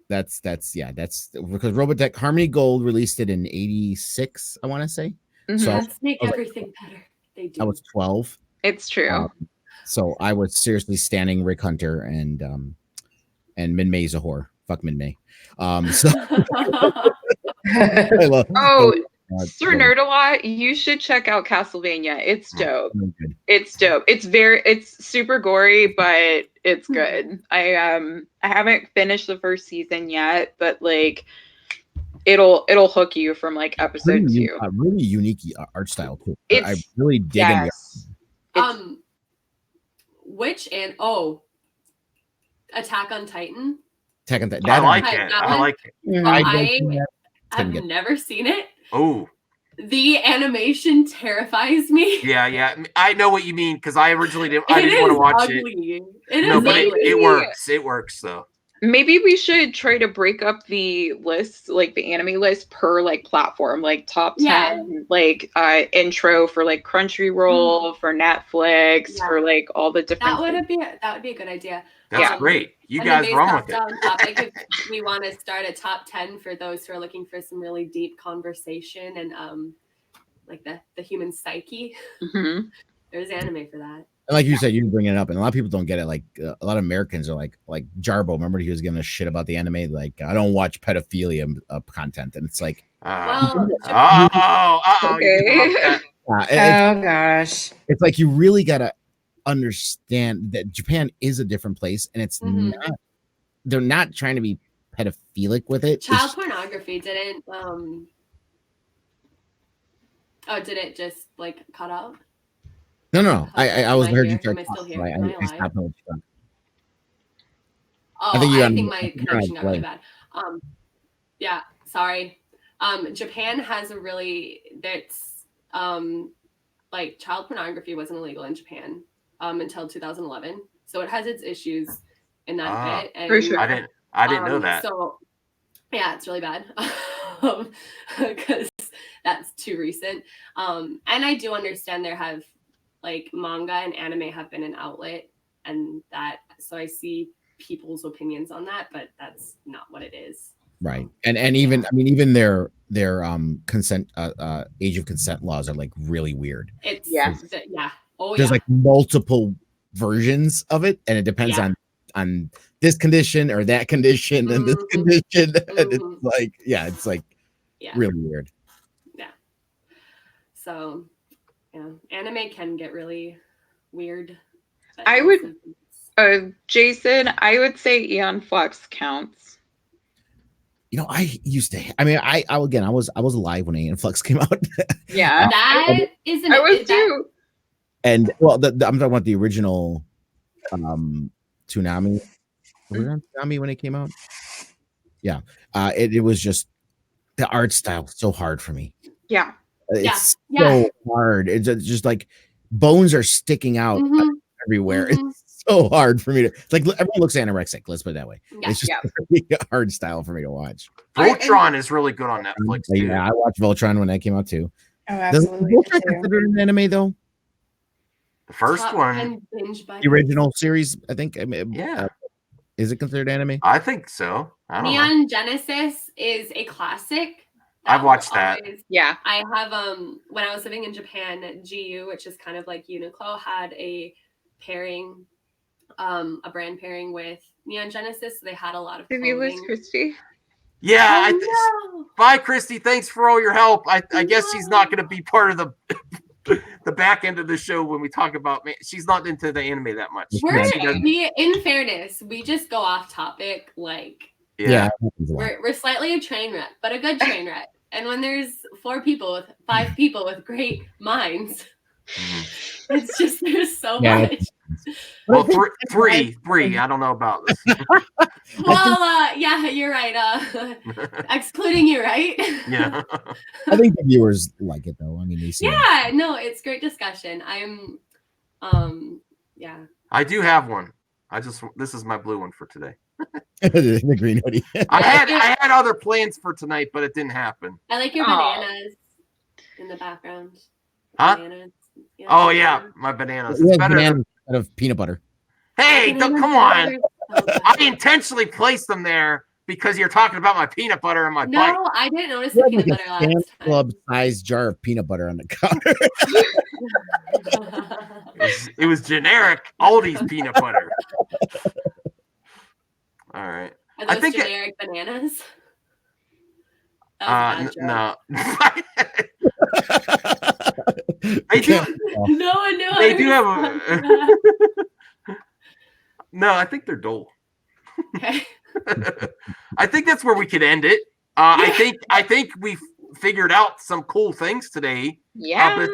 because Robotech Harmony Gold released it in 86, I want to say. So let's make everything better. They do. I was 12. It's true. So I was seriously standing Rick Hunter and Min May's a whore. Fuck Min May. So I love Sir Nerd-a-Lot, you should check out Castlevania. It's dope. Good. It's dope. It's super gory, but it's good. I haven't finished the first season yet, but like it'll hook you from like episode 2. Really unique art style too. I It's really dig in the Which Attack on Titan. Attack on Titan. I like it. I like it. I have never seen it. Oh, the animation terrifies me. Yeah. I know what you mean because I originally didn't. I didn't want to watch ugly. it. No, but it works. It works though. Maybe we should try to break up the list, like the anime list per like platform, like top 10, like intro for like Crunchyroll, for Netflix, for like all the different. That would be a good idea. That's great. You guys run with it. Topic, if we want to start a top 10 for those who are looking for some really deep conversation and like the human psyche, there's anime for that. And like you said, you bring it up, and a lot of people don't get it. Like a lot of Americans are like Jarbo. Remember, he was giving a shit about the anime. Like, I don't watch pedophilia content, and it's like, Okay. Gosh, it's like you really gotta understand that Japan is a different place, and it's not. They're not trying to be pedophilic with it. Child pornography didn't. Did it just like cut out? No. I was heard you start. Am I still here? I stopped. I think my connection got really bad. Yeah, sorry. Japan has a really like child pornography wasn't illegal in Japan until 2011, so it has its issues in that bit. And, for sure. I didn't know that. So yeah, it's really bad because that's too recent. And I do understand there have like manga and anime have been an outlet, and that so I see people's opinions on that, but that's not what it is. Right. And even even their consent age of consent laws are like really weird. It's there's like multiple versions of it, and it depends on this condition or that condition and this condition. And it's like really weird. Yeah. So anime can get really weird. I would Jason, I would say Aeon Flux counts. I used to. I was alive when Aeon Flux came out. Yeah, that isn't. I was too. And well, I'm talking about the original Toonami. Was it on Toonami when it came out? Yeah, it was just the art style so hard for me. Yeah, it's so hard. It's just like bones are sticking out everywhere. It's so hard for me to like. Everyone looks anorexic. Let's put it that way. Yeah. It's just a really hard style for me to watch. Voltron is really good on Netflix too. Yeah, I watched Voltron when that came out too. Oh, absolutely. Voltron considered an anime though? The first one, the original series, I think. Yeah. Is it considered anime? I think so. I don't know. Neon Genesis is a classic. I've watched that. Yeah. I have when I was living in Japan, GU, which is kind of like Uniqlo, had a pairing, a brand pairing with Neon Genesis. So they had a lot of clothing. Did you lose Christy? Yeah. Bye, Christy. Thanks for all your help. I guess she's not going to be part of the back end of the show when we talk about. She's not into the anime that much. In fairness, we just go off topic. Like, we're slightly a train wreck, but a good train wreck. And when there's 5 people with great minds, it's just there's so much. Well, three. I don't know about this. Well, yeah, you're right. Excluding you, right? Yeah. I think the viewers like it though. I mean, they see. Yeah, no, it's great discussion. I'm, I do have one. This is my blue one for today. The green hoodie. I had other plans for tonight, but it didn't happen. I like your bananas in the background. Huh? Bananas. Yeah, oh yeah, my bananas. It's better instead of peanut butter. Hey, come on! I intentionally placed them there because you're talking about my peanut butter and my bite. No, I didn't notice the peanut butter last time. Club-sized jar of peanut butter on the counter. It was generic Aldi's peanut butter. All right. Are those generic bananas? No. They do. No one knew. They do have a. No, I think they're dull. Okay. I think that's where we could end it. I think we figured out some cool things today. Yeah.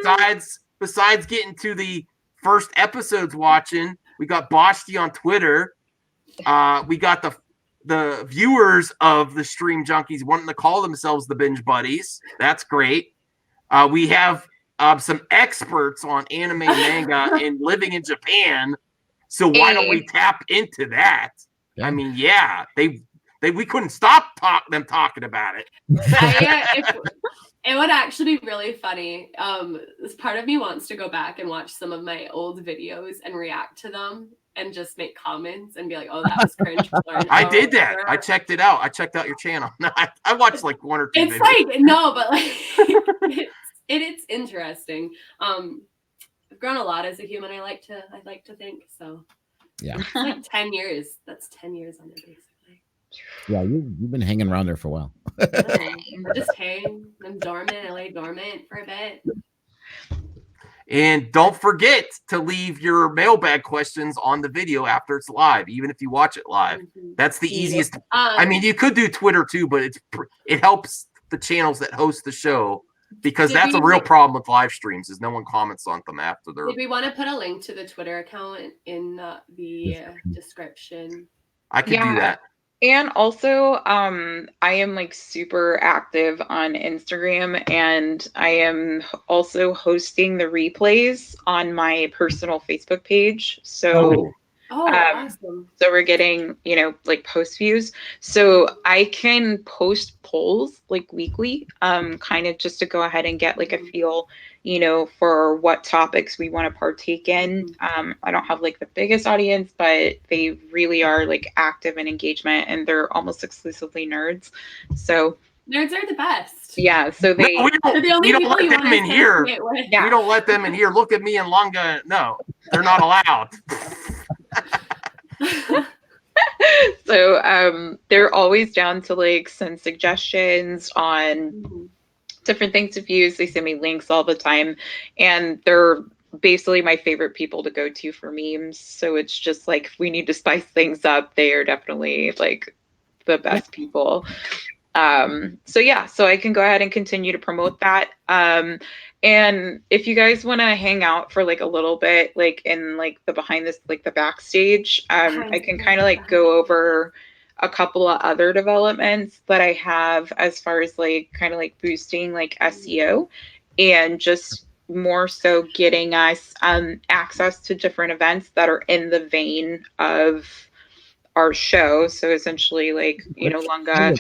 Besides getting to the first episodes watching, we got Boshti on Twitter. We got the viewers of the Stream Junkies wanting to call themselves the Binge Buddies. That's great. We have some experts on anime, manga, and living in Japan. So why don't we tap into that? Yeah. I mean, yeah, we couldn't stop them talking about it. It would actually be really funny. This part of me wants to go back and watch some of my old videos and react to them and just make comments and be like, "Oh, that was cringe." I did that. I checked it out. I checked out your channel. I watched like one or two. It's videos. like no, but like it's interesting. I've grown a lot as a human. I like to think so. Yeah. It's like 10 years. That's 10 years on it, basically. Yeah, you've been hanging around there for a while. I just hang. I'm dormant. I lay dormant for a bit. And don't forget to leave your mailbag questions on the video after it's live, even if you watch it live. That's the easiest. I mean, you could do Twitter too, but it helps the channels that host the show, because that's a real problem with live streams is no one comments on them after they're. Did we want to put a link to the Twitter account in the description? I could do that. And also, I am like super active on Instagram, and I am also hosting the replays on my personal Facebook page. So, awesome. So we're getting, like post views. So I can post polls like weekly, kind of just to go ahead and get like a feel, for what topics we want to partake in. I don't have like the biggest audience, but they really are like active in engagement, and they're almost exclusively nerds. So nerds are the best. Yeah. So they we don't let them in here. Yeah. We don't let them in here. Look at me and Lunga. No, they're not allowed. So they're always down to like send suggestions on different things to use. They send me links all the time, and they're basically my favorite people to go to for memes. So it's just like, if we need to spice things up, they are definitely like the best people. So yeah, so I can go ahead and continue to promote that. And if you guys want to hang out for like a little bit, like in like the behind this, like the backstage, I can kind of like go over a couple of other developments that I have as far as like kind of like boosting like SEO, and just more so getting us access to different events that are in the vein of our show. So essentially like, Lunga.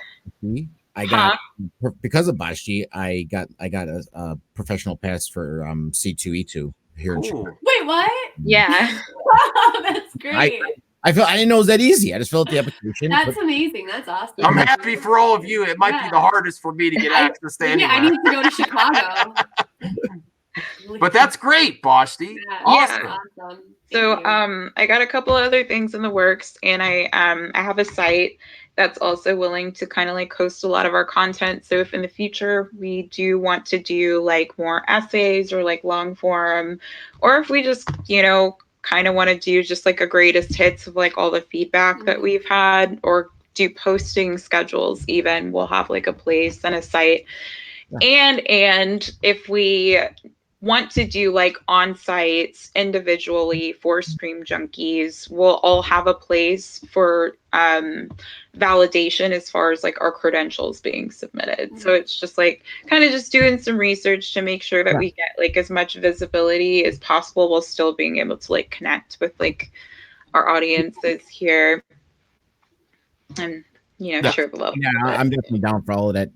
I got because of Boshti, I got a professional pass for C2E2 here in Chicago. Wait, what? Yeah. That's great. I didn't know it was that easy. I just filled out the application. That's amazing. That's awesome. I'm happy for all of you. It might be the hardest for me to get access to anywhere. I need to go to Chicago. But that's great, Boshti. Yeah. Awesome. So I got a couple of other things in the works, and I have a site that's also willing to kind of like host a lot of our content. So if in the future we do want to do like more essays or like long form, or if we just, kind of want to do just like a greatest hits of like all the feedback that we've had, or do posting schedules even, we'll have like a place and a site. Yeah. And if we want to do like on-sites individually for Stream Junkies, we'll all have a place for validation as far as like our credentials being submitted. So it's just like kind of just doing some research to make sure that we get like as much visibility as possible while still being able to like connect with like our audiences here and share the love. Yeah, I'm definitely down for all of that.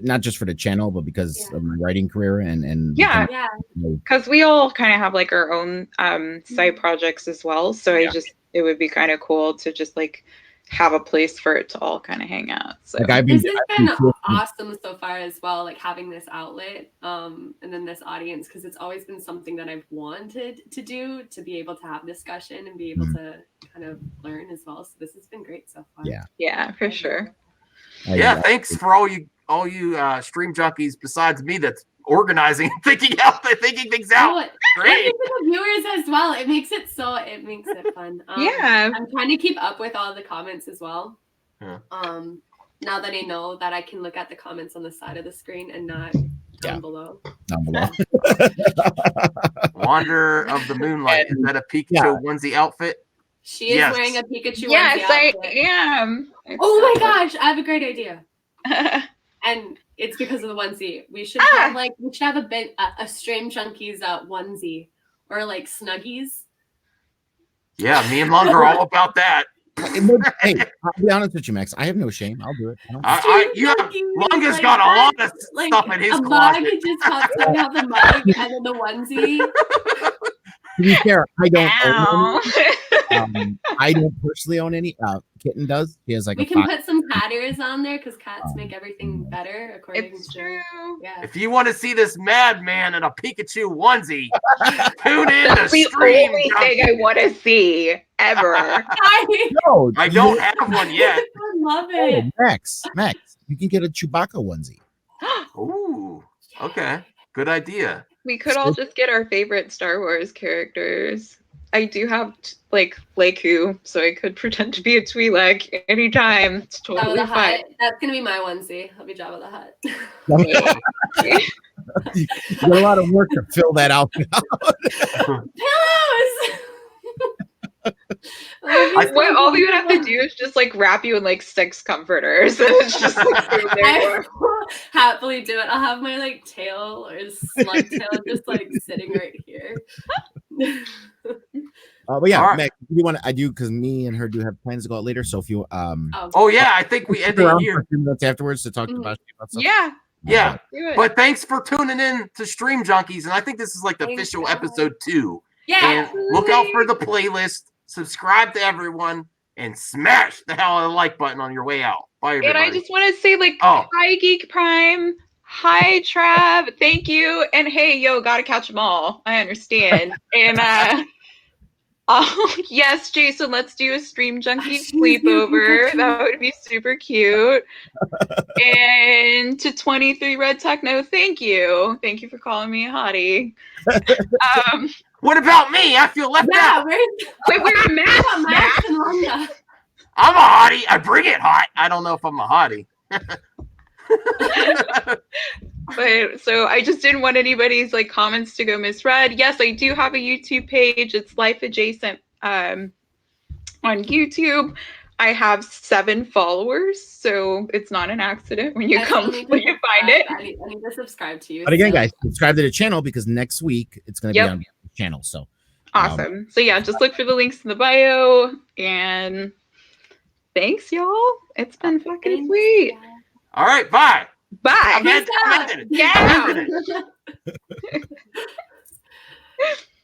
Not just for the channel, but because of my writing career and because we all kind of have like our own side projects as well. So it would be kind of cool to just like have a place for it to all kind of hang out. So this has been awesome so far as well, like having this outlet and then this audience, because it's always been something that I've wanted to do, to be able to have discussion and be able to kind of learn as well. So this has been great so far. Yeah, for sure. Thanks for all you Stream Junkies besides me that's organizing, thinking things Oh, out. Great. thank you to the viewers as well. It makes it fun. Yeah. I'm trying to keep up with all the comments as well. Yeah. Now that I know that I can look at the comments on the side of the screen and not down below. Down below. Wander of the Moonlight. Is that a Pikachu onesie outfit? She is wearing a Pikachu Yes, onesie I outfit. am. Oh my gosh, I have a great idea. And it's because of the onesie. We should have a Stream Junkies onesie or like Snuggies. Yeah, me and Lung are all about that. Hey, I'll be honest with you, Max. I have no shame. I'll do it. Lung has got a lot of stuff in his closet. Mug just pops up, you have the mug and then the onesie. To be fair, I don't own Ow. any. I don't personally own any. Kitten does. He has like We a can five. put some patters on there because cats make everything better according It's to true. Yeah. If you want to see this madman in a Pikachu onesie, tune in That's to the Stream only Junkies. thing I want to see ever. No, I don't have one yet. I love Oh, it. Max, you can get a Chewbacca onesie. Ooh, okay. Good idea. We could all just get our favorite Star Wars characters. I do have like Leku, so I could pretend to be a Twi'lek anytime. It's Jabba totally the fine. Hutt. That's gonna be my onesie. I'll be Jabba the Hutt. You got a lot of work to fill that out. Pillows. What all we would have to do is just like wrap you in like 6 comforters, and it's just like boom, there you I are. will happily do it. I'll have my like tail or slug tail just like sitting right here. But yeah, All right. Max, you want to? I do because me and her do have plans to go out later. So if you Oh yeah, I think we stick ended around for here. a few minutes afterwards to talk about stuff. Yeah, Yeah, do it. but thanks for tuning in to Stream Junkies, and I think this is like the Thanks, official guys. episode 2. Yeah. And look out for the playlist. Subscribe to everyone and smash the hell out of the like button on your way out. Bye, everybody. And I just want to say, like, Oh. hi, Geek Prime. Hi, Trav. Thank you. And hey, yo, gotta catch them all. I understand. And yes, Jason, let's do a Stream Junkie sleepover. That would be super cute. And to 23 Red Techno, thank you. Thank you for calling me a hottie. What about me? I feel left Yeah, out. Wait, we're a Max Max. and Wanda. I'm a hottie. I bring it hot. I don't know if I'm a hottie. But so I just didn't want anybody's like comments to go misread. Yes, I do have a YouTube page. It's Life Adjacent on YouTube. I have 7 followers, so it's not an accident when you find it. I need to subscribe to you. But again, guys, subscribe to the channel because next week it's going to be on the channel. So Awesome. So yeah, just look for the links in the bio. And thanks, y'all. It's been fucking sweet. All right, bye. Bye. I'm ending it. Get I'm out. ending it.